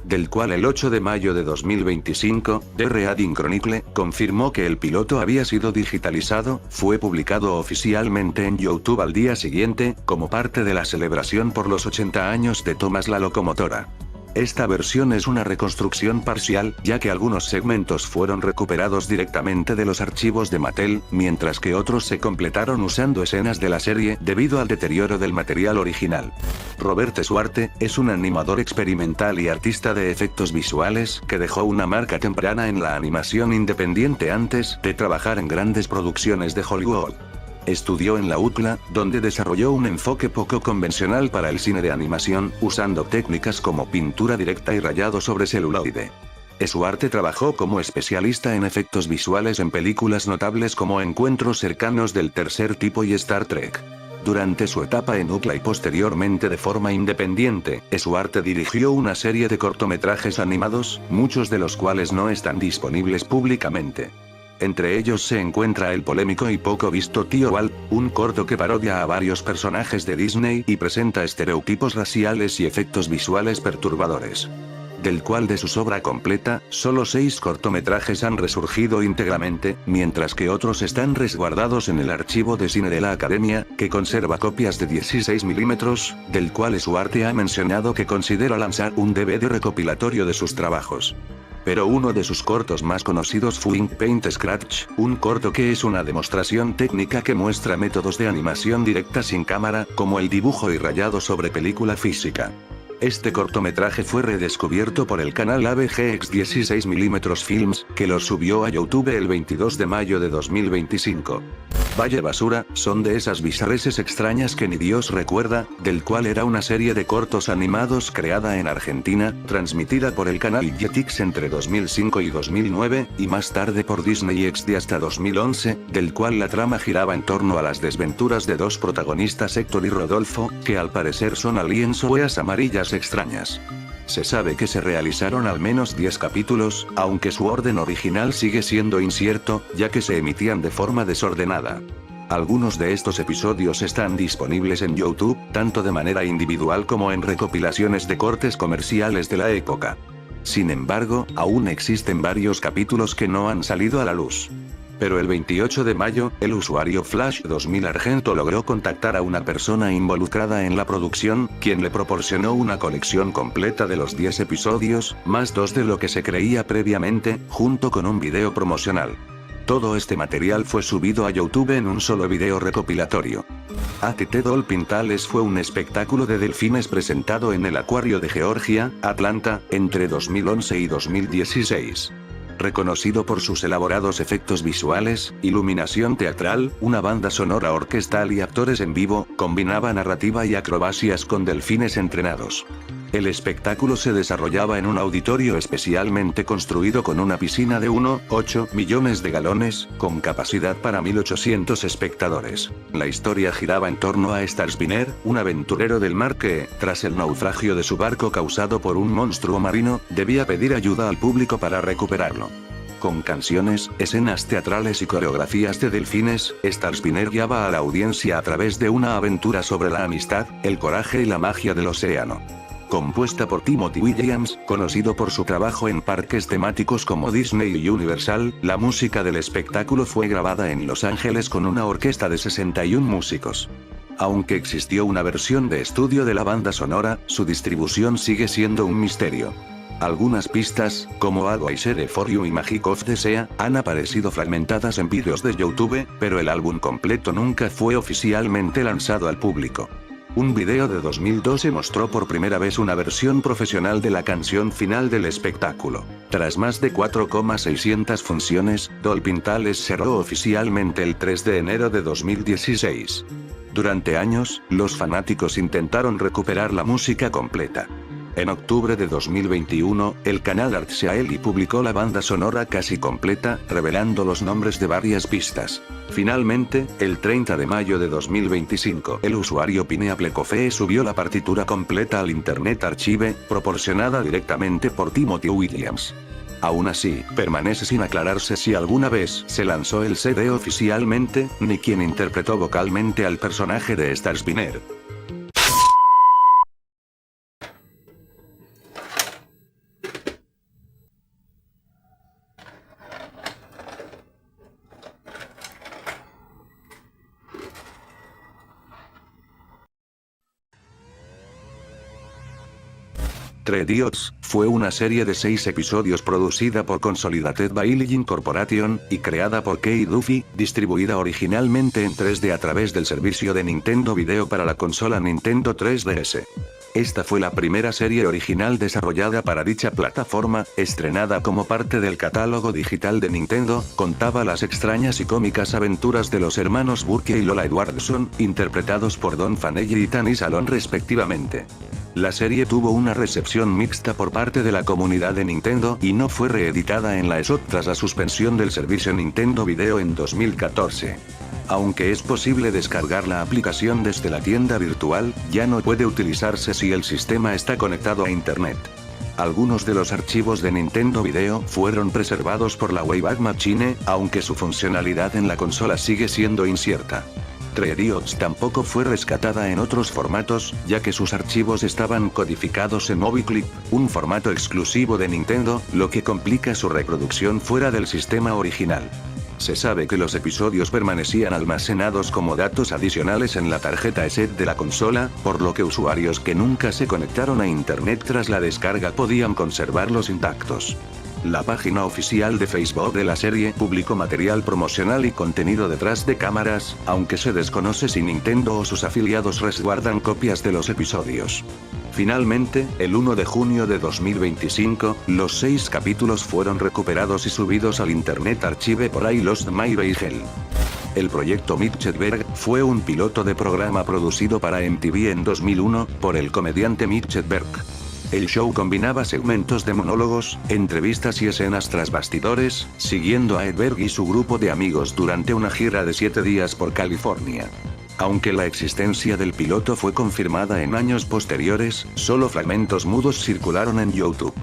Del cual el 8 de mayo de 2025, The Reading Chronicle confirmó que el piloto había sido digitalizado. Fue publicado oficialmente en YouTube al día siguiente, como parte de la celebración por los 80 años de Tomás la Locomotora. Esta versión es una reconstrucción parcial, ya que algunos segmentos fueron recuperados directamente de los archivos de Mattel, mientras que otros se completaron usando escenas de la serie debido al deterioro del material original. Robert Suarte es un animador experimental y artista de efectos visuales que dejó una marca temprana en la animación independiente antes de trabajar en grandes producciones de Hollywood. Estudió en la UCLA, donde desarrolló un enfoque poco convencional para el cine de animación, usando técnicas como pintura directa y rayado sobre celuloide. Suarte trabajó como especialista en efectos visuales en películas notables como Encuentros cercanos del tercer tipo y Star Trek. Durante su etapa en UCLA y posteriormente de forma independiente, Suarte dirigió una serie de cortometrajes animados, muchos de los cuales no están disponibles públicamente. Entre ellos se encuentra el polémico y poco visto Tío Walt, un corto que parodia a varios personajes de Disney y presenta estereotipos raciales y efectos visuales perturbadores. Del cual de su obra completa, solo 6 cortometrajes han resurgido íntegramente, mientras que otros están resguardados en el archivo de cine de la Academia, que conserva copias de 16 milímetros, del cual Stuarte ha mencionado que considera lanzar un DVD recopilatorio de sus trabajos. Pero uno de sus cortos más conocidos fue Ink Paint Scratch, un corto que es una demostración técnica que muestra métodos de animación directa sin cámara, como el dibujo y rayado sobre película física. Este cortometraje fue redescubierto por el canal ABGX 16 mm Films, que lo subió a YouTube el 22 de mayo de 2025. Vaya basura, son de esas bizarreces extrañas que ni Dios recuerda, del cual era una serie de cortos animados creada en Argentina, transmitida por el canal Jetix entre 2005 y 2009, y más tarde por Disney XD hasta 2011, del cual la trama giraba en torno a las desventuras de 2 protagonistas Héctor y Rodolfo, que al parecer son aliens o eas amarillas extrañas. Se sabe que se realizaron al menos 10 capítulos, aunque su orden original sigue siendo incierto, ya que se emitían de forma desordenada. Algunos de estos episodios están disponibles en YouTube, tanto de manera individual como en recopilaciones de cortes comerciales de la época. Sin embargo, aún existen varios capítulos que no han salido a la luz. Pero el 28 de mayo, el usuario Flash 2000 Argento logró contactar a una persona involucrada en la producción, quien le proporcionó una colección completa de los 10 episodios, más 2 de lo que se creía previamente, junto con un video promocional. Todo este material fue subido a YouTube en un solo video recopilatorio. ATT Dolphin Tales fue un espectáculo de delfines presentado en el Acuario de Georgia, Atlanta, entre 2011 y 2016. Reconocido por sus elaborados efectos visuales, iluminación teatral, una banda sonora orquestal y actores en vivo, combinaba narrativa y acrobacias con delfines entrenados. El espectáculo se desarrollaba en un auditorio especialmente construido con una piscina de 1,8 millones de galones, con capacidad para 1.800 espectadores. La historia giraba en torno a Starspinner, un aventurero del mar que, tras el naufragio de su barco causado por un monstruo marino, debía pedir ayuda al público para recuperarlo. Con canciones, escenas teatrales y coreografías de delfines, Starspinner guiaba a la audiencia a través de una aventura sobre la amistad, el coraje y la magia del océano. Compuesta por Timothy Williams, conocido por su trabajo en parques temáticos como Disney y Universal, la música del espectáculo fue grabada en Los Ángeles con una orquesta de 61 músicos. Aunque existió una versión de estudio de la banda sonora, su distribución sigue siendo un misterio. Algunas pistas, como All I Share For You y Magic of the Sea, han aparecido fragmentadas en vídeos de YouTube, pero el álbum completo nunca fue oficialmente lanzado al público. Un video de 2012 mostró por primera vez una versión profesional de la canción final del espectáculo. Tras más de 4,600 funciones, Dolphin Tales cerró oficialmente el 3 de enero de 2016. Durante años, los fanáticos intentaron recuperar la música completa. En octubre de 2021, el canal Artsaeli publicó la banda sonora casi completa, revelando los nombres de varias pistas. Finalmente, el 30 de mayo de 2025, el usuario Pineapple Coffee subió la partitura completa al Internet Archive, proporcionada directamente por Timothy Williams. Aún así, permanece sin aclararse si alguna vez se lanzó el CD oficialmente, ni quién interpretó vocalmente al personaje de Starspinner. Three Idiots fue una serie de 6 episodios producida por Consolidated Villain Corporation, y creada por Kei Duffy, distribuida originalmente en 3D a través del servicio de Nintendo Video para la consola Nintendo 3DS. Esta fue la primera serie original desarrollada para dicha plataforma, estrenada como parte del catálogo digital de Nintendo, contaba las extrañas y cómicas aventuras de los hermanos Burke y Lola Edwardson, interpretados por Don Fanelli y Tanny Salon respectivamente. La serie tuvo una recepción mixta por parte de la comunidad de Nintendo y no fue reeditada en la eShop tras la suspensión del servicio Nintendo Video en 2014. Aunque es posible descargar la aplicación desde la tienda virtual, ya no puede utilizarse si el sistema está conectado a Internet. Algunos de los archivos de Nintendo Video fueron preservados por la Wayback Machine, aunque su funcionalidad en la consola sigue siendo incierta. 3DOTS tampoco fue rescatada en otros formatos, ya que sus archivos estaban codificados en MobiClip, un formato exclusivo de Nintendo, lo que complica su reproducción fuera del sistema original. Se sabe que los episodios permanecían almacenados como datos adicionales en la tarjeta SD de la consola, por lo que usuarios que nunca se conectaron a internet tras la descarga podían conservarlos intactos. La página oficial de Facebook de la serie publicó material promocional y contenido detrás de cámaras, aunque se desconoce si Nintendo o sus afiliados resguardan copias de los episodios. Finalmente, el 1 de junio de 2025, los 6 capítulos fueron recuperados y subidos al Internet Archive por I Lost My Vehicle. El proyecto Mitchell fue un piloto de programa producido para MTV en 2001, por el comediante Mitchell. El show combinaba segmentos de monólogos, entrevistas y escenas tras bastidores, siguiendo a Edberg y su grupo de amigos durante una gira de 7 días por California. Aunque la existencia del piloto fue confirmada en años posteriores, solo fragmentos mudos circularon en YouTube.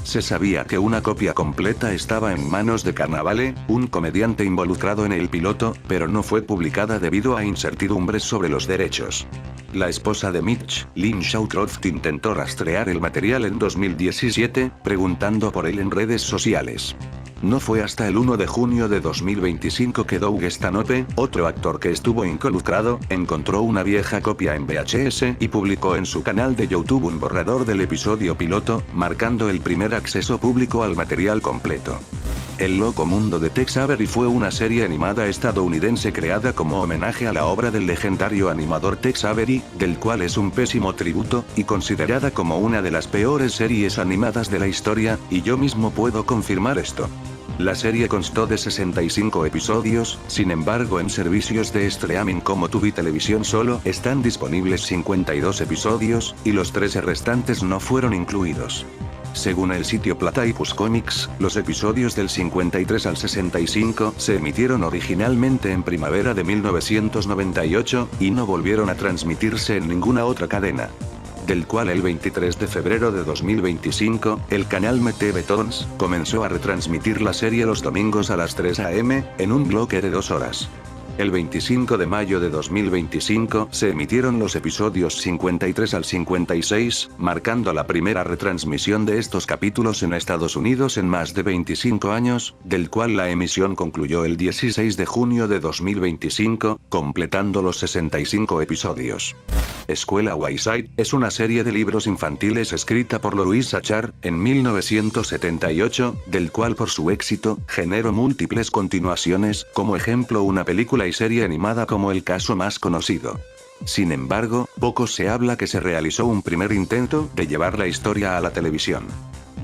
Se sabía que una copia completa estaba en manos de Carnavale, un comediante involucrado en el piloto, pero no fue publicada debido a incertidumbres sobre los derechos. La esposa de Mitch, Lynn Shawcroft, intentó rastrear el material en 2017, preguntando por él en redes sociales. No fue hasta el 1 de junio de 2025 que Doug Stanhope, otro actor que estuvo involucrado, encontró una vieja copia en VHS y publicó en su canal de YouTube un borrador del episodio piloto, marcando el primer acceso público al material completo. El loco mundo de Tex Avery fue una serie animada estadounidense creada como homenaje a la obra del legendario animador Tex Avery, del cual es un pésimo tributo, y considerada como una de las peores series animadas de la historia, y yo mismo puedo confirmar esto. La serie constó de 65 episodios, sin embargo en servicios de streaming como Tubi Televisión solo están disponibles 52 episodios, y los 13 restantes no fueron incluidos. Según el sitio Platypus Comics, los episodios del 53 al 65 se emitieron originalmente en primavera de 1998, y no volvieron a transmitirse en ninguna otra cadena. Del cual el 23 de febrero de 2025, el canal MTV Tons comenzó a retransmitir la serie los domingos a las 3 am, en un bloque de 2 horas. El 25 de mayo de 2025 se emitieron los episodios 53 al 56, marcando la primera retransmisión de estos capítulos en Estados Unidos en más de 25 años, del cual la emisión concluyó el 16 de junio de 2025, completando los 65 episodios. Escuela Wayside es una serie de libros infantiles escrita por Louise Achar, en 1978, del cual por su éxito, generó múltiples continuaciones, como ejemplo una película y serie animada como el caso más conocido. Sin embargo, poco se habla que se realizó un primer intento de llevar la historia a la televisión.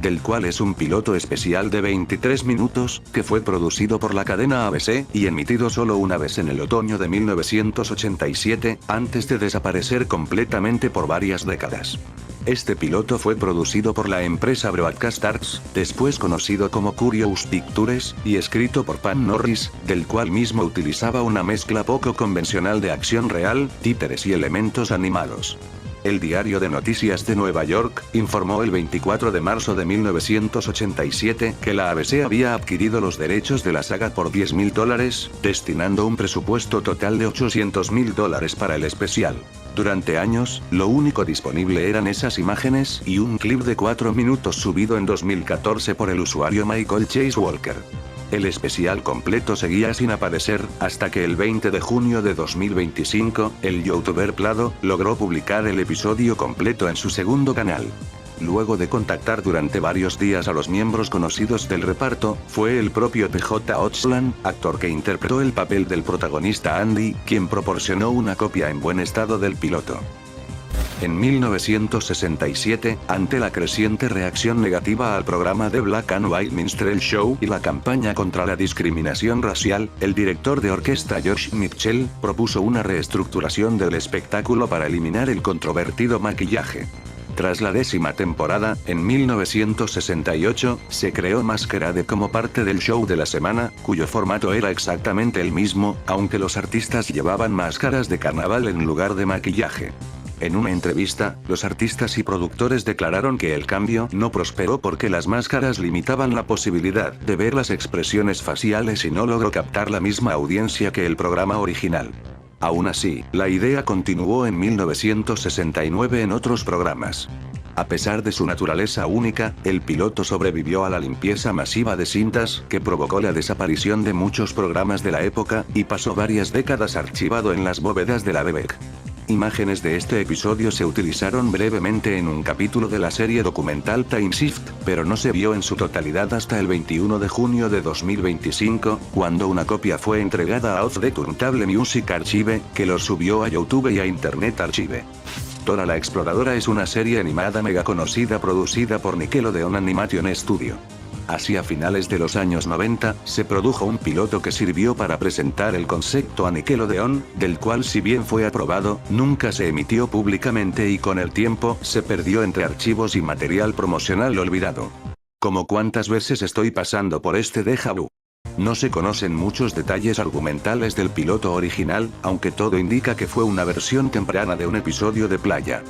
Del cual es un piloto especial de 23 minutos, que fue producido por la cadena ABC, y emitido solo una vez en el otoño de 1987, antes de desaparecer completamente por varias décadas. Este piloto fue producido por la empresa Broadcast Arts, después conocido como Curious Pictures, y escrito por Pan Norris, del cual mismo utilizaba una mezcla poco convencional de acción real, títeres y elementos animados. El Diario de Noticias de Nueva York informó el 24 de marzo de 1987 que la ABC había adquirido los derechos de la saga por $10.000, destinando un presupuesto total de $800.000 para el especial. Durante años, lo único disponible eran esas imágenes y un clip de 4 minutos subido en 2014 por el usuario Michael Chase Walker. El especial completo seguía sin aparecer, hasta que el 20 de junio de 2025, el youtuber Plado logró publicar el episodio completo en su segundo canal. Luego de contactar durante varios días a los miembros conocidos del reparto, fue el propio PJ Oxland, actor que interpretó el papel del protagonista Andy, quien proporcionó una copia en buen estado del piloto. En 1967, ante la creciente reacción negativa al programa de Black and White Minstrel Show y la campaña contra la discriminación racial, el director de orquesta Josh Mitchell propuso una reestructuración del espectáculo para eliminar el controvertido maquillaje. Tras la 10ª temporada, en 1968, se creó Masquerade como parte del show de la semana, cuyo formato era exactamente el mismo, aunque los artistas llevaban máscaras de carnaval en lugar de maquillaje. En una entrevista, los artistas y productores declararon que el cambio no prosperó porque las máscaras limitaban la posibilidad de ver las expresiones faciales y no logró captar la misma audiencia que el programa original. Aún así, la idea continuó en 1969 en otros programas. A pesar de su naturaleza única, el piloto sobrevivió a la limpieza masiva de cintas que provocó la desaparición de muchos programas de la época, y pasó varias décadas archivado en las bóvedas de la BBC. Imágenes de este episodio se utilizaron brevemente en un capítulo de la serie documental Time Shift, pero no se vio en su totalidad hasta el 21 de junio de 2025, cuando una copia fue entregada a Off the Turntable Music Archive, que lo subió a YouTube y a Internet Archive. Dora la Exploradora es una serie animada mega conocida producida por Nickelodeon Animation Studio. Hacia finales de los años 90, se produjo un piloto que sirvió para presentar el concepto a Nickelodeon, del cual si bien fue aprobado, nunca se emitió públicamente y con el tiempo, se perdió entre archivos y material promocional olvidado. Como cuántas veces estoy pasando por este déjà vu. No se conocen muchos detalles argumentales del piloto original, aunque todo indica que fue una versión temprana de un episodio de playa.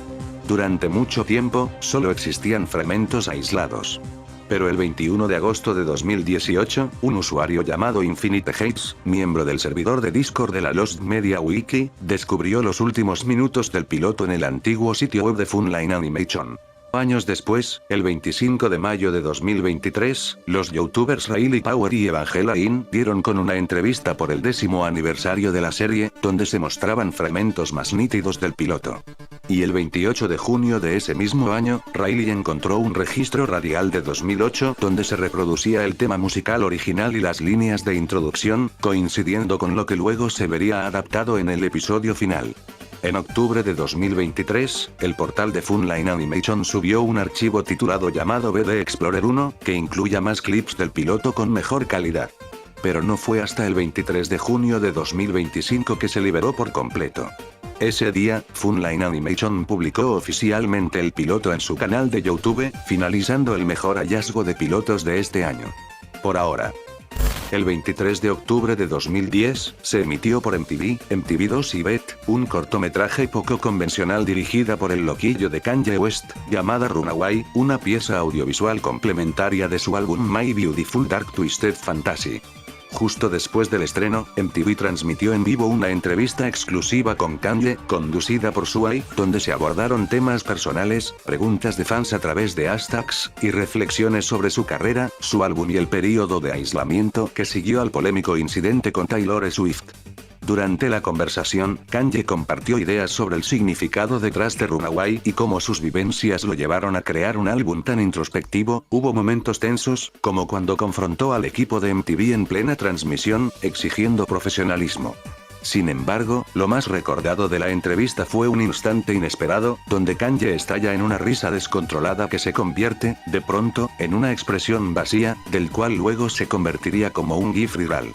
Durante mucho tiempo, solo existían fragmentos aislados. Pero el 21 de agosto de 2018, un usuario llamado Infinite Hates, miembro del servidor de Discord de la Lost Media Wiki, descubrió los últimos minutos del piloto en el antiguo sitio web de Funline Animation. Años después, el 25 de mayo de 2023, los youtubers Riley Power y Evangeline dieron con una entrevista por el 10º aniversario de la serie, donde se mostraban fragmentos más nítidos del piloto. Y el 28 de junio de ese mismo año, Riley encontró un registro radial de 2008 donde se reproducía el tema musical original y las líneas de introducción, coincidiendo con lo que luego se vería adaptado en el episodio final. En octubre de 2023, el portal de Funline Animation subió un archivo titulado llamado BD Explorer 1, que incluya más clips del piloto con mejor calidad. Pero no fue hasta el 23 de junio de 2025 que se liberó por completo. Ese día, Funline Animation publicó oficialmente el piloto en su canal de YouTube, finalizando el mejor hallazgo de pilotos de este año. Por ahora. El 23 de octubre de 2010, se emitió por MTV, MTV2 y BET, un cortometraje poco convencional dirigida por el loquillo de Kanye West, llamada Runaway, una pieza audiovisual complementaria de su álbum My Beautiful Dark Twisted Fantasy. Justo después del estreno, MTV transmitió en vivo una entrevista exclusiva con Kanye, conducida por Sway, donde se abordaron temas personales, preguntas de fans a través de hashtags, y reflexiones sobre su carrera, su álbum y el período de aislamiento que siguió al polémico incidente con Taylor Swift. Durante la conversación, Kanye compartió ideas sobre el significado detrás de Runaway y cómo sus vivencias lo llevaron a crear un álbum tan introspectivo. Hubo momentos tensos, como cuando confrontó al equipo de MTV en plena transmisión, exigiendo profesionalismo. Sin embargo, lo más recordado de la entrevista fue un instante inesperado, donde Kanye estalla en una risa descontrolada que se convierte, de pronto, en una expresión vacía, del cual luego se convertiría como un gif viral.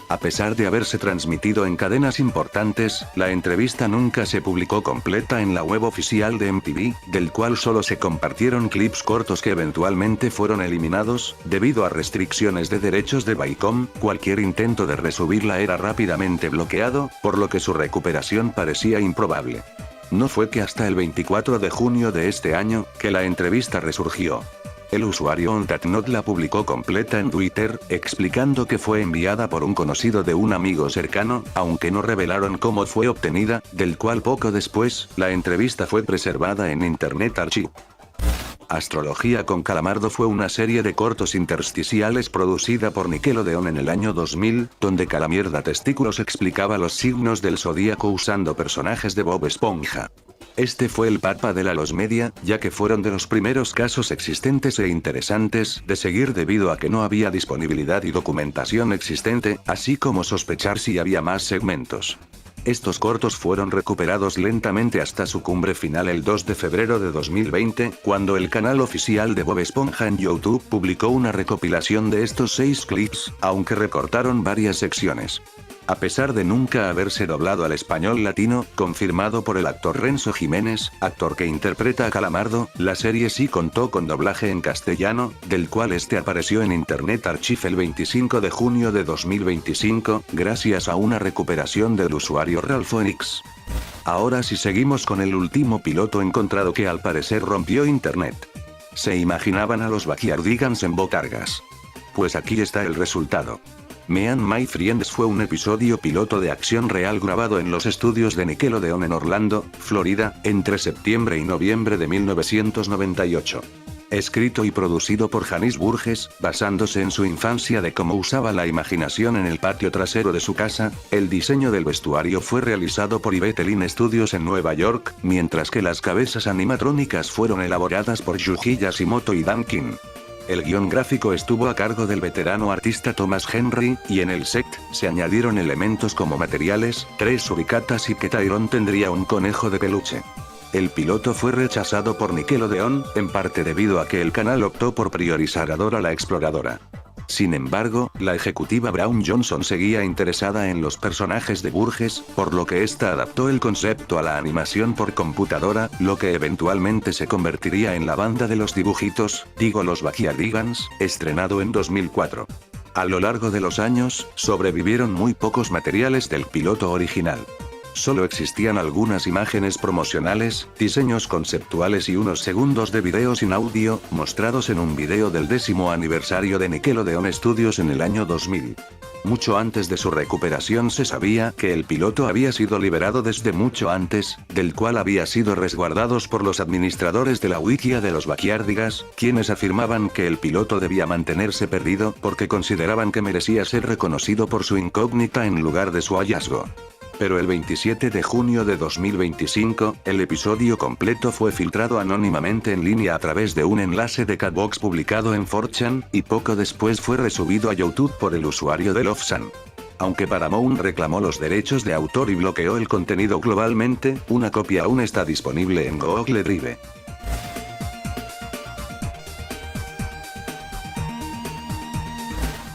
A pesar de haberse transmitido en cadenas importantes, la entrevista nunca se publicó completa en la web oficial de MTV, del cual solo se compartieron clips cortos que eventualmente fueron eliminados, debido a restricciones de derechos de Viacom. Cualquier intento de resubirla era rápidamente bloqueado, por lo que su recuperación parecía improbable. No fue que hasta el 24 de junio de este año, que la entrevista resurgió. El usuario OnThatNot la publicó completa en Twitter, explicando que fue enviada por un conocido de un amigo cercano, aunque no revelaron cómo fue obtenida, del cual poco después, la entrevista fue preservada en Internet Archive. Astrología con Calamardo fue una serie de cortos intersticiales producida por Nickelodeon en el año 2000, donde Calamierda Testículos explicaba los signos del zodíaco usando personajes de Bob Esponja. Este fue el papa de la Lost Media, ya que fueron de los primeros casos existentes e interesantes de seguir debido a que no había disponibilidad y documentación existente, así como sospechar si había más segmentos. Estos cortos fueron recuperados lentamente hasta su cumbre final el 2 de febrero de 2020, cuando el canal oficial de Bob Esponja en YouTube publicó una recopilación de estos 6 clips, aunque recortaron varias secciones. A pesar de nunca haberse doblado al español latino, confirmado por el actor Renzo Jiménez, actor que interpreta a Calamardo, la serie sí contó con doblaje en castellano, del cual este apareció en Internet Archive el 25 de junio de 2025, gracias a una recuperación del usuario Ralph Phoenix. Ahora sí seguimos con el último piloto encontrado que al parecer rompió internet. ¿Se imaginaban a los Backyardigans en botargas? Pues aquí está el resultado. Me and My Friends fue un episodio piloto de acción real grabado en los estudios de Nickelodeon en Orlando, Florida, entre septiembre y noviembre de 1998. Escrito y producido por Janice Burgess, basándose en su infancia de cómo usaba la imaginación en el patio trasero de su casa, el diseño del vestuario fue realizado por Yvette Lin Studios en Nueva York, mientras que las cabezas animatrónicas fueron elaboradas por Yuji Yashimoto y Dan King. El guión gráfico estuvo a cargo del veterano artista Thomas Henry, y en el set, se añadieron elementos como materiales, 3 suricatas y que Tyrone tendría un conejo de peluche. El piloto fue rechazado por Nickelodeon, en parte debido a que el canal optó por priorizar a Dora la Exploradora. Sin embargo, la ejecutiva Brown Johnson seguía interesada en los personajes de Burgess, por lo que ésta adaptó el concepto a la animación por computadora, lo que eventualmente se convertiría en la banda de los dibujitos, los Backyardigans, estrenado en 2004. A lo largo de los años, sobrevivieron muy pocos materiales del piloto original. Solo existían algunas imágenes promocionales, diseños conceptuales y unos segundos de video sin audio, mostrados en un video del 10º aniversario de Nickelodeon Studios en el año 2000. Mucho antes de su recuperación se sabía que el piloto había sido liberado desde mucho antes, del cual había sido resguardados por los administradores de la Wikia de los Backyardigans, quienes afirmaban que el piloto debía mantenerse perdido porque consideraban que merecía ser reconocido por su incógnita en lugar de su hallazgo. Pero el 27 de junio de 2025, el episodio completo fue filtrado anónimamente en línea a través de un enlace de Catbox publicado en 4chan, y poco después fue resubido a YouTube por el usuario de Lovesan. Aunque Paramount reclamó los derechos de autor y bloqueó el contenido globalmente, una copia aún está disponible en Google Drive.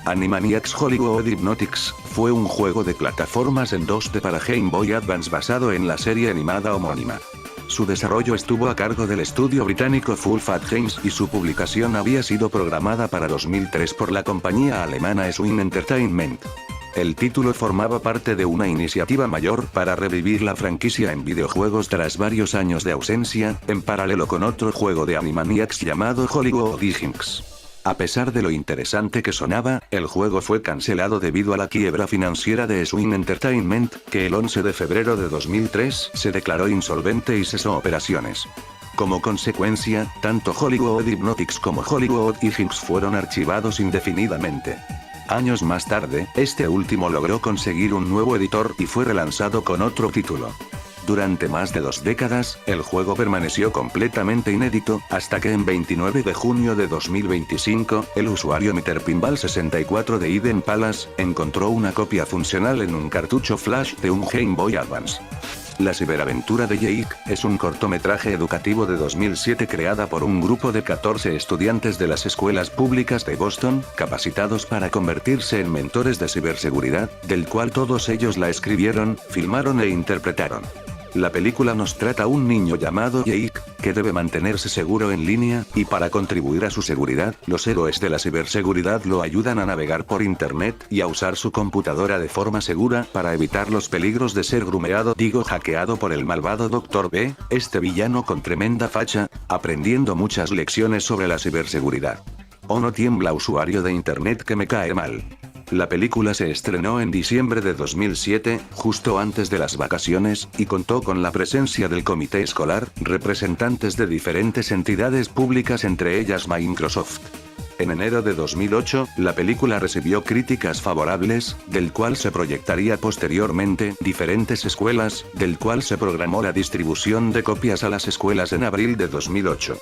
Animaniacs Hollywood Hypnotics fue un juego de plataformas en 2D para Game Boy Advance basado en la serie animada homónima. Su desarrollo estuvo a cargo del estudio británico Full Fat Games y su publicación había sido programada para 2003 por la compañía alemana Swing Entertainment. El título formaba parte de una iniciativa mayor para revivir la franquicia en videojuegos tras varios años de ausencia, en paralelo con otro juego de Animaniacs llamado Hollywood Hijinks. A pesar de lo interesante que sonaba, el juego fue cancelado debido a la quiebra financiera de Swing Entertainment, que el 11 de febrero de 2003 se declaró insolvente y cesó operaciones. Como consecuencia, tanto Hollywood Hypnotics como Hollywood Hijinks fueron archivados indefinidamente. Años más tarde, este último logró conseguir un nuevo editor y fue relanzado con otro título. Durante más de 2 décadas, el juego permaneció completamente inédito, hasta que en 29 de junio de 2025, el usuario MrPinball64 de Eden Palace, encontró una copia funcional en un cartucho flash de un Game Boy Advance. La ciberaventura de Jake es un cortometraje educativo de 2007 creada por un grupo de 14 estudiantes de las escuelas públicas de Boston, capacitados para convertirse en mentores de ciberseguridad, del cual todos ellos la escribieron, filmaron e interpretaron. La película nos trata a un niño llamado Jake, que debe mantenerse seguro en línea, y para contribuir a su seguridad, los héroes de la ciberseguridad lo ayudan a navegar por internet y a usar su computadora de forma segura para evitar los peligros de ser hackeado por el malvado Dr. B, este villano con tremenda facha, aprendiendo muchas lecciones sobre la ciberseguridad. Oh, no tiembla usuario de internet que me cae mal. La película se estrenó en diciembre de 2007, justo antes de las vacaciones, y contó con la presencia del comité escolar, representantes de diferentes entidades públicas entre ellas Microsoft. En enero de 2008, la película recibió críticas favorables, del cual se proyectaría posteriormente diferentes escuelas, del cual se programó la distribución de copias a las escuelas en abril de 2008.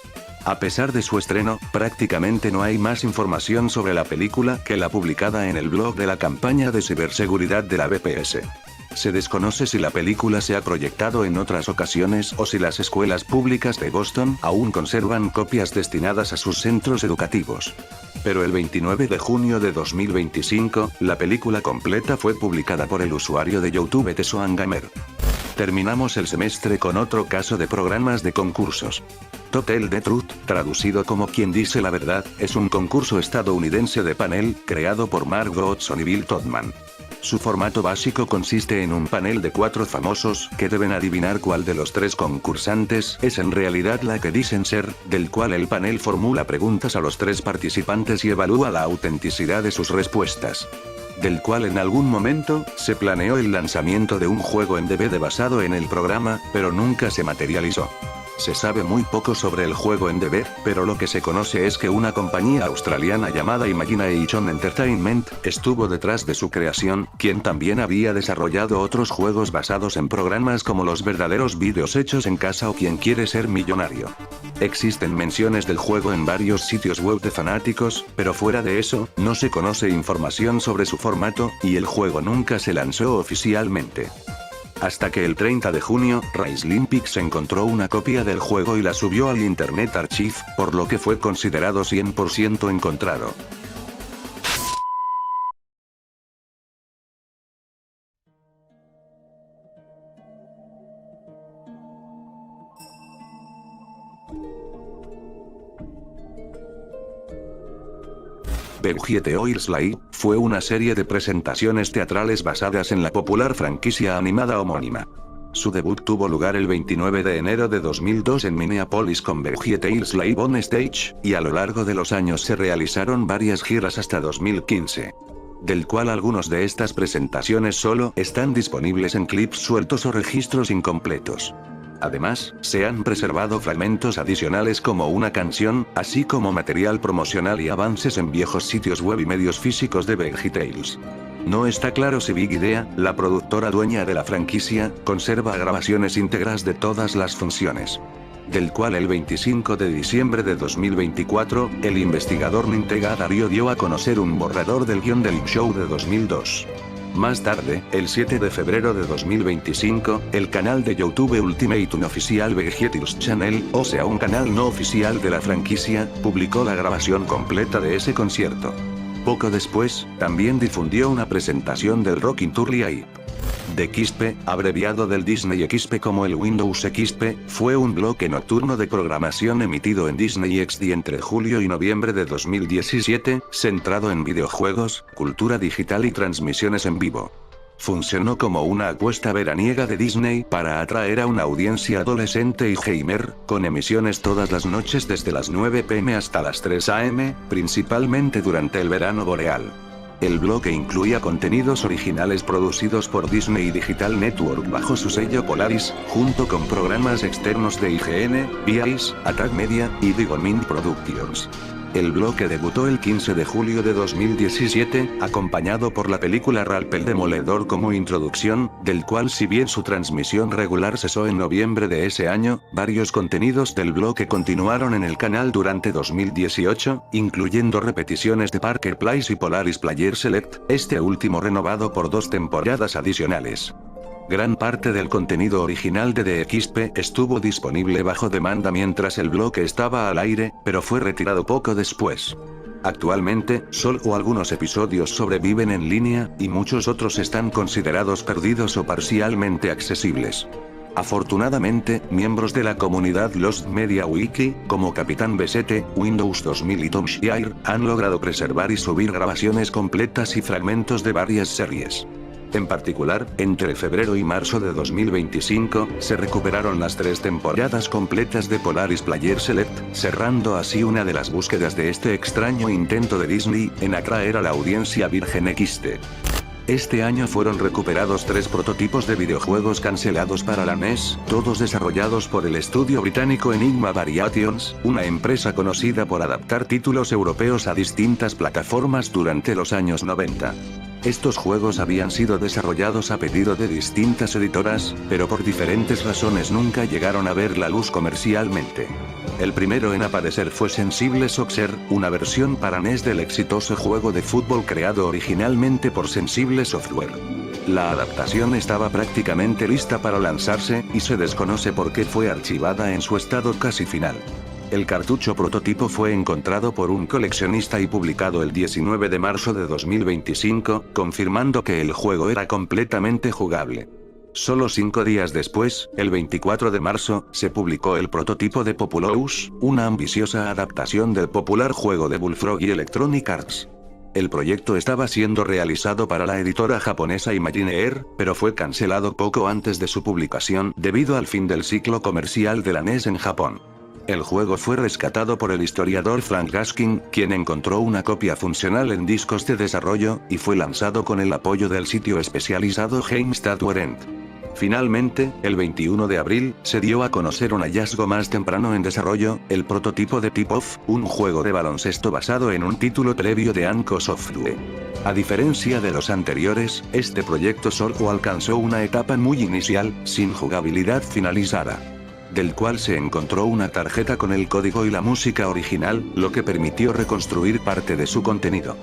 A pesar de su estreno, prácticamente no hay más información sobre la película que la publicada en el blog de la campaña de ciberseguridad de la BPS. Se desconoce si la película se ha proyectado en otras ocasiones o si las escuelas públicas de Boston aún conservan copias destinadas a sus centros educativos. Pero el 29 de junio de 2025, la película completa fue publicada por el usuario de YouTube TheSwanGamer. Terminamos el semestre con otro caso de programas de concursos. To Tell the Truth, traducido como Quien dice la verdad, es un concurso estadounidense de panel, creado por Mark Dodson y Bill Todman. Su formato básico consiste en un panel de 4 famosos que deben adivinar cuál de los 3 concursantes es en realidad la que dicen ser, del cual el panel formula preguntas a los 3 participantes y evalúa la autenticidad de sus respuestas. Del cual en algún momento, se planeó el lanzamiento de un juego en DVD basado en el programa, pero nunca se materializó. Se sabe muy poco sobre el juego en DVD, pero lo que se conoce es que una compañía australiana llamada Imagination Entertainment estuvo detrás de su creación, quien también había desarrollado otros juegos basados en programas como Los verdaderos vídeos hechos en casa o Quién quiere ser millonario. Existen menciones del juego en varios sitios web de fanáticos, pero fuera de eso, no se conoce información sobre su formato, y el juego nunca se lanzó oficialmente. Hasta que el 30 de junio, Racelimpics encontró una copia del juego y la subió al Internet Archive, por lo que fue considerado 100% encontrado. Veggie Oils Live fue una serie de presentaciones teatrales basadas en la popular franquicia animada homónima. Su debut tuvo lugar el 29 de enero de 2002 en Minneapolis con Veggie Tales Live on Stage, y a lo largo de los años se realizaron varias giras hasta 2015. Del cual algunos de estas presentaciones solo están disponibles en clips sueltos o registros incompletos. Además, se han preservado fragmentos adicionales como una canción, así como material promocional y avances en viejos sitios web y medios físicos de VeggieTales. No está claro si Big Idea, la productora dueña de la franquicia, conserva grabaciones íntegras de todas las funciones. Del cual el 25 de diciembre de 2024, el investigador Nintega Dario dio a conocer un borrador del guión del show de 2002. Más tarde, el 7 de febrero de 2025, el canal de YouTube Ultimate Unofficial VeggieTales Channel, o sea un canal no oficial de la franquicia, publicó la grabación completa de ese concierto. Poco después, también difundió una presentación del Rockin' Tour Live. De XP, abreviado del Disney XP como el Windows XP, fue un bloque nocturno de programación emitido en Disney XD entre julio y noviembre de 2017, centrado en videojuegos, cultura digital y transmisiones en vivo. Funcionó como una apuesta veraniega de Disney para atraer a una audiencia adolescente y gamer, con emisiones todas las noches desde las 9 p.m. hasta las 3 a.m., principalmente durante el verano boreal. El bloque incluía contenidos originales producidos por Disney Digital Network bajo su sello Polaris, junto con programas externos de IGN, Vice, Attack Media, y Digomint Productions. El bloque debutó el 15 de julio de 2017, acompañado por la película Ralph el Demoledor como introducción, del cual si bien su transmisión regular cesó en noviembre de ese año, varios contenidos del bloque continuaron en el canal durante 2018, incluyendo repeticiones de Parker Place y Polaris Player Select, este último renovado por 2 temporadas adicionales. Gran parte del contenido original de DXP estuvo disponible bajo demanda mientras el bloque estaba al aire, pero fue retirado poco después. Actualmente, solo algunos episodios sobreviven en línea, y muchos otros están considerados perdidos o parcialmente accesibles. Afortunadamente, miembros de la comunidad Lost Media Wiki, como Capitán Besete, Windows 2000 y Tom Shire, han logrado preservar y subir grabaciones completas y fragmentos de varias series. En particular, entre febrero y marzo de 2025, se recuperaron las 3 temporadas completas de Polaris Player Select, cerrando así una de las búsquedas de este extraño intento de Disney en atraer a la audiencia virgen XT. Este año fueron recuperados 3 prototipos de videojuegos cancelados para la NES, todos desarrollados por el estudio británico Enigma Variations, una empresa conocida por adaptar títulos europeos a distintas plataformas durante los años 90. Estos juegos habían sido desarrollados a pedido de distintas editoras, pero por diferentes razones nunca llegaron a ver la luz comercialmente. El primero en aparecer fue Sensible Soccer, una versión para NES del exitoso juego de fútbol creado originalmente por Sensible Software. La adaptación estaba prácticamente lista para lanzarse, y se desconoce por qué fue archivada en su estado casi final. El cartucho prototipo fue encontrado por un coleccionista y publicado el 19 de marzo de 2025, confirmando que el juego era completamente jugable. Solo 5 días después, el 24 de marzo, se publicó el prototipo de Populous, una ambiciosa adaptación del popular juego de Bullfrog y Electronic Arts. El proyecto estaba siendo realizado para la editora japonesa Imagineer, pero fue cancelado poco antes de su publicación debido al fin del ciclo comercial de la NES en Japón. El juego fue rescatado por el historiador Frank Gaskin, quien encontró una copia funcional en discos de desarrollo, y fue lanzado con el apoyo del sitio especializado GameStat. Finalmente, el 21 de abril, se dio a conocer un hallazgo más temprano en desarrollo, el prototipo de Tip-Off, un juego de baloncesto basado en un título previo de Anco Software. A diferencia de los anteriores, este proyecto solo alcanzó una etapa muy inicial, sin jugabilidad finalizada, del cual se encontró una tarjeta con el código y la música original, lo que permitió reconstruir parte de su contenido.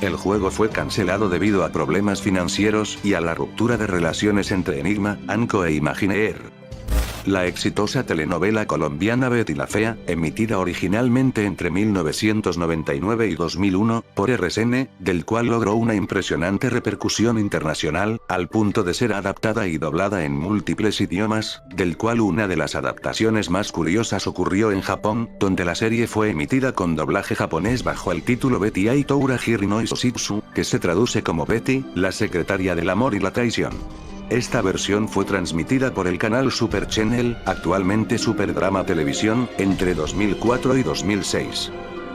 El juego fue cancelado debido a problemas financieros y a la ruptura de relaciones entre Enigma, Anco e Imagineer. La exitosa telenovela colombiana Betty la Fea, emitida originalmente entre 1999 y 2001, por RCN, del cual logró una impresionante repercusión internacional, al punto de ser adaptada y doblada en múltiples idiomas, del cual una de las adaptaciones más curiosas ocurrió en Japón, donde la serie fue emitida con doblaje japonés bajo el título Betty Aitoura Hiri no Isoshitsu, que se traduce como Betty, la secretaria del amor y la traición. Esta versión fue transmitida por el canal Super Channel, actualmente Super Drama Televisión, entre 2004 y 2006.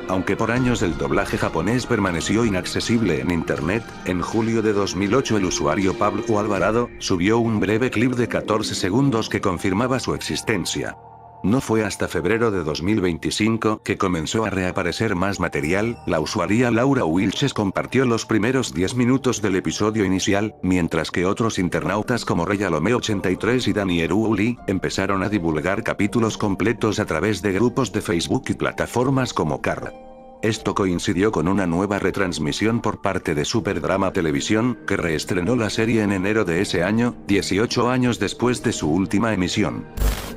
Aunque por años el doblaje japonés permaneció inaccesible en internet, en julio de 2008 el usuario Pablo Alvarado subió un breve clip de 14 segundos que confirmaba su existencia. No fue hasta febrero de 2025 que comenzó a reaparecer más material. La usuaria Laura Wilches compartió los primeros 10 minutos del episodio inicial, mientras que otros internautas como Reyalome83 y Daniel Uli empezaron a divulgar capítulos completos a través de grupos de Facebook y plataformas como Carra. Esto coincidió con una nueva retransmisión por parte de Super Drama Televisión, que reestrenó la serie en enero de ese año, 18 años después de su última emisión.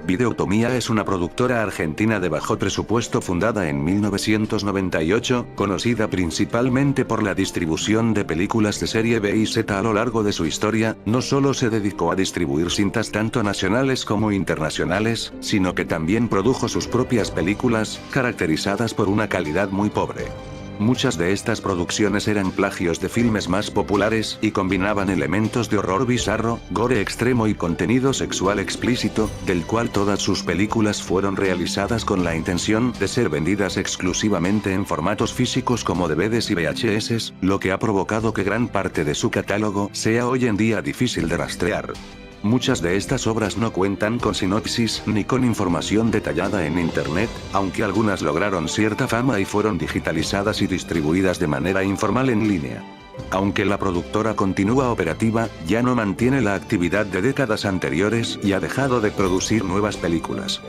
Videotomía es una productora argentina de bajo presupuesto fundada en 1998, conocida principalmente por la distribución de películas de serie B y Z a lo largo de su historia. No solo se dedicó a distribuir cintas tanto nacionales como internacionales, sino que también produjo sus propias películas, caracterizadas por una calidad muy pobre. Muchas de estas producciones eran plagios de filmes más populares y combinaban elementos de horror bizarro, gore extremo y contenido sexual explícito, del cual todas sus películas fueron realizadas con la intención de ser vendidas exclusivamente en formatos físicos como DVDs y VHS, lo que ha provocado que gran parte de su catálogo sea hoy en día difícil de rastrear. Muchas de estas obras no cuentan con sinopsis ni con información detallada en internet, aunque algunas lograron cierta fama y fueron digitalizadas y distribuidas de manera informal en línea. Aunque la productora continúa operativa, ya no mantiene la actividad de décadas anteriores y ha dejado de producir nuevas películas.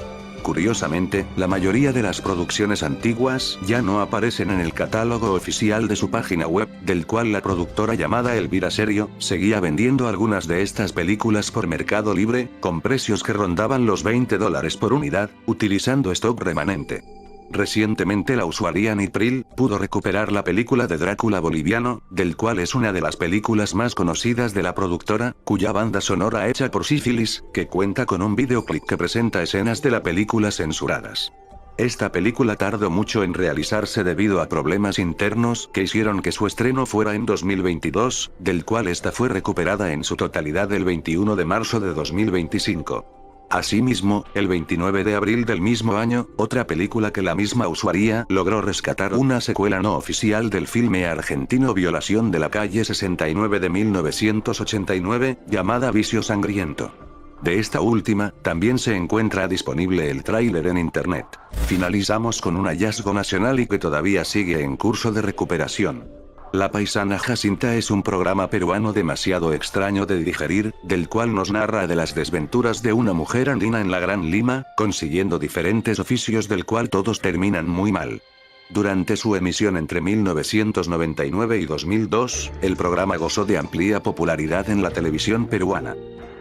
Curiosamente, la mayoría de las producciones antiguas ya no aparecen en el catálogo oficial de su página web, del cual la productora llamada Elvira Serio seguía vendiendo algunas de estas películas por Mercado Libre, con precios que rondaban los $20 por unidad, utilizando stock remanente. Recientemente la usuaria Nitril pudo recuperar la película de Drácula boliviano, del cual es una de las películas más conocidas de la productora, cuya banda sonora hecha por Sífilis, que cuenta con un videoclip que presenta escenas de la película censuradas. Esta película tardó mucho en realizarse debido a problemas internos que hicieron que su estreno fuera en 2022, del cual esta fue recuperada en su totalidad el 21 de marzo de 2025. Asimismo, el 29 de abril del mismo año, otra película que la misma usuaria logró rescatar una secuela no oficial del filme argentino Violación de la calle 69 de 1989, llamada Vicio Sangriento. De esta última, también se encuentra disponible el tráiler en internet. Finalizamos con un hallazgo nacional y que todavía sigue en curso de recuperación. La paisana Jacinta es un programa peruano demasiado extraño de digerir, del cual nos narra de las desventuras de una mujer andina en la Gran Lima, consiguiendo diferentes oficios del cual todos terminan muy mal. Durante su emisión entre 1999 y 2002, el programa gozó de amplia popularidad en la televisión peruana.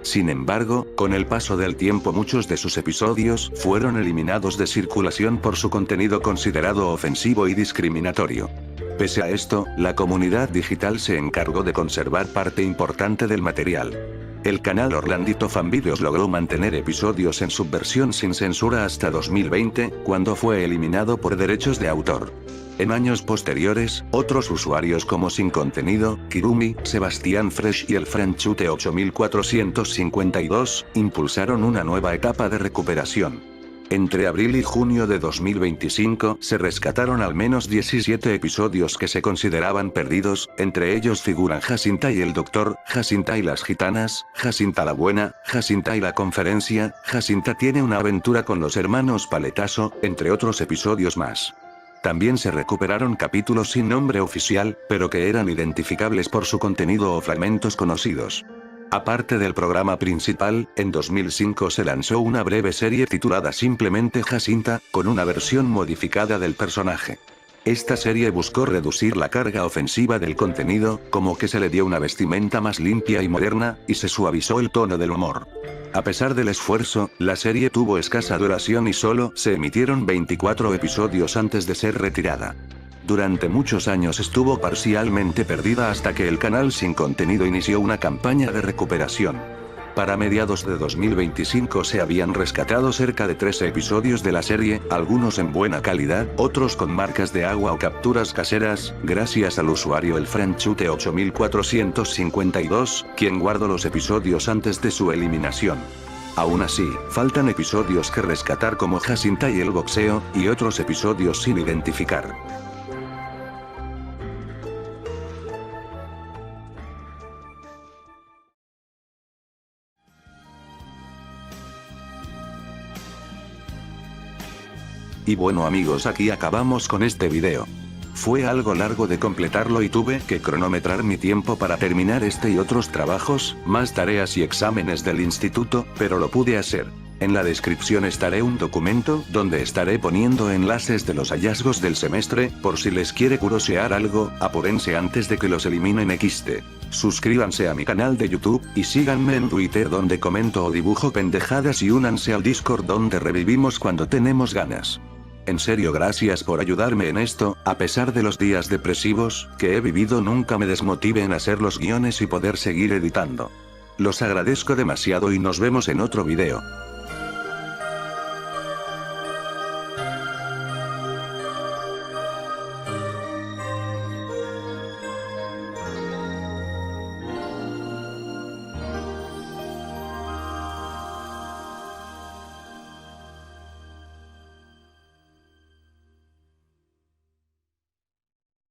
Sin embargo, con el paso del tiempo muchos de sus episodios fueron eliminados de circulación por su contenido considerado ofensivo y discriminatorio. Pese a esto, la comunidad digital se encargó de conservar parte importante del material. El canal Orlandito Fanvideos logró mantener episodios en su versión sin censura hasta 2020, cuando fue eliminado por derechos de autor. En años posteriores, otros usuarios como Sin Contenido, Kirumi, Sebastián Fresh y el Franchute 8452, impulsaron una nueva etapa de recuperación. Entre abril y junio de 2025 se rescataron al menos 17 episodios que se consideraban perdidos, entre ellos figuran Jacinta y el Doctor, Jacinta y las Gitanas, Jacinta la Buena, Jacinta y la Conferencia, Jacinta tiene una aventura con los hermanos Paletazo, entre otros episodios más. También se recuperaron capítulos sin nombre oficial, pero que eran identificables por su contenido o fragmentos conocidos. Aparte del programa principal, en 2005 se lanzó una breve serie titulada simplemente Jacinta, con una versión modificada del personaje. Esta serie buscó reducir la carga ofensiva del contenido, como que se le dio una vestimenta más limpia y moderna, y se suavizó el tono del humor. A pesar del esfuerzo, la serie tuvo escasa duración y solo se emitieron 24 episodios antes de ser retirada. Durante muchos años estuvo parcialmente perdida hasta que el canal Sin Contenido inició una campaña de recuperación. Para mediados de 2025 se habían rescatado cerca de 13 episodios de la serie, algunos en buena calidad, otros con marcas de agua o capturas caseras, gracias al usuario el Franchute 8452, quien guardó los episodios antes de su eliminación. Aún así, faltan episodios que rescatar como Jacinta y el boxeo, y otros episodios sin identificar. Y bueno amigos, aquí acabamos con este video. Fue algo largo de completarlo y tuve que cronometrar mi tiempo para terminar este y otros trabajos, más tareas y exámenes del instituto, pero lo pude hacer. En la descripción estaré un documento, donde estaré poniendo enlaces de los hallazgos del semestre, por si les quiere curiosear algo, apúrense antes de que los eliminen XD. Suscríbanse a mi canal de YouTube, y síganme en Twitter donde comento o dibujo pendejadas y únanse al Discord donde revivimos cuando tenemos ganas. En serio, gracias por ayudarme en esto, a pesar de los días depresivos que he vivido nunca me desmotive en hacer los guiones y poder seguir editando. Los agradezco demasiado y nos vemos en otro video.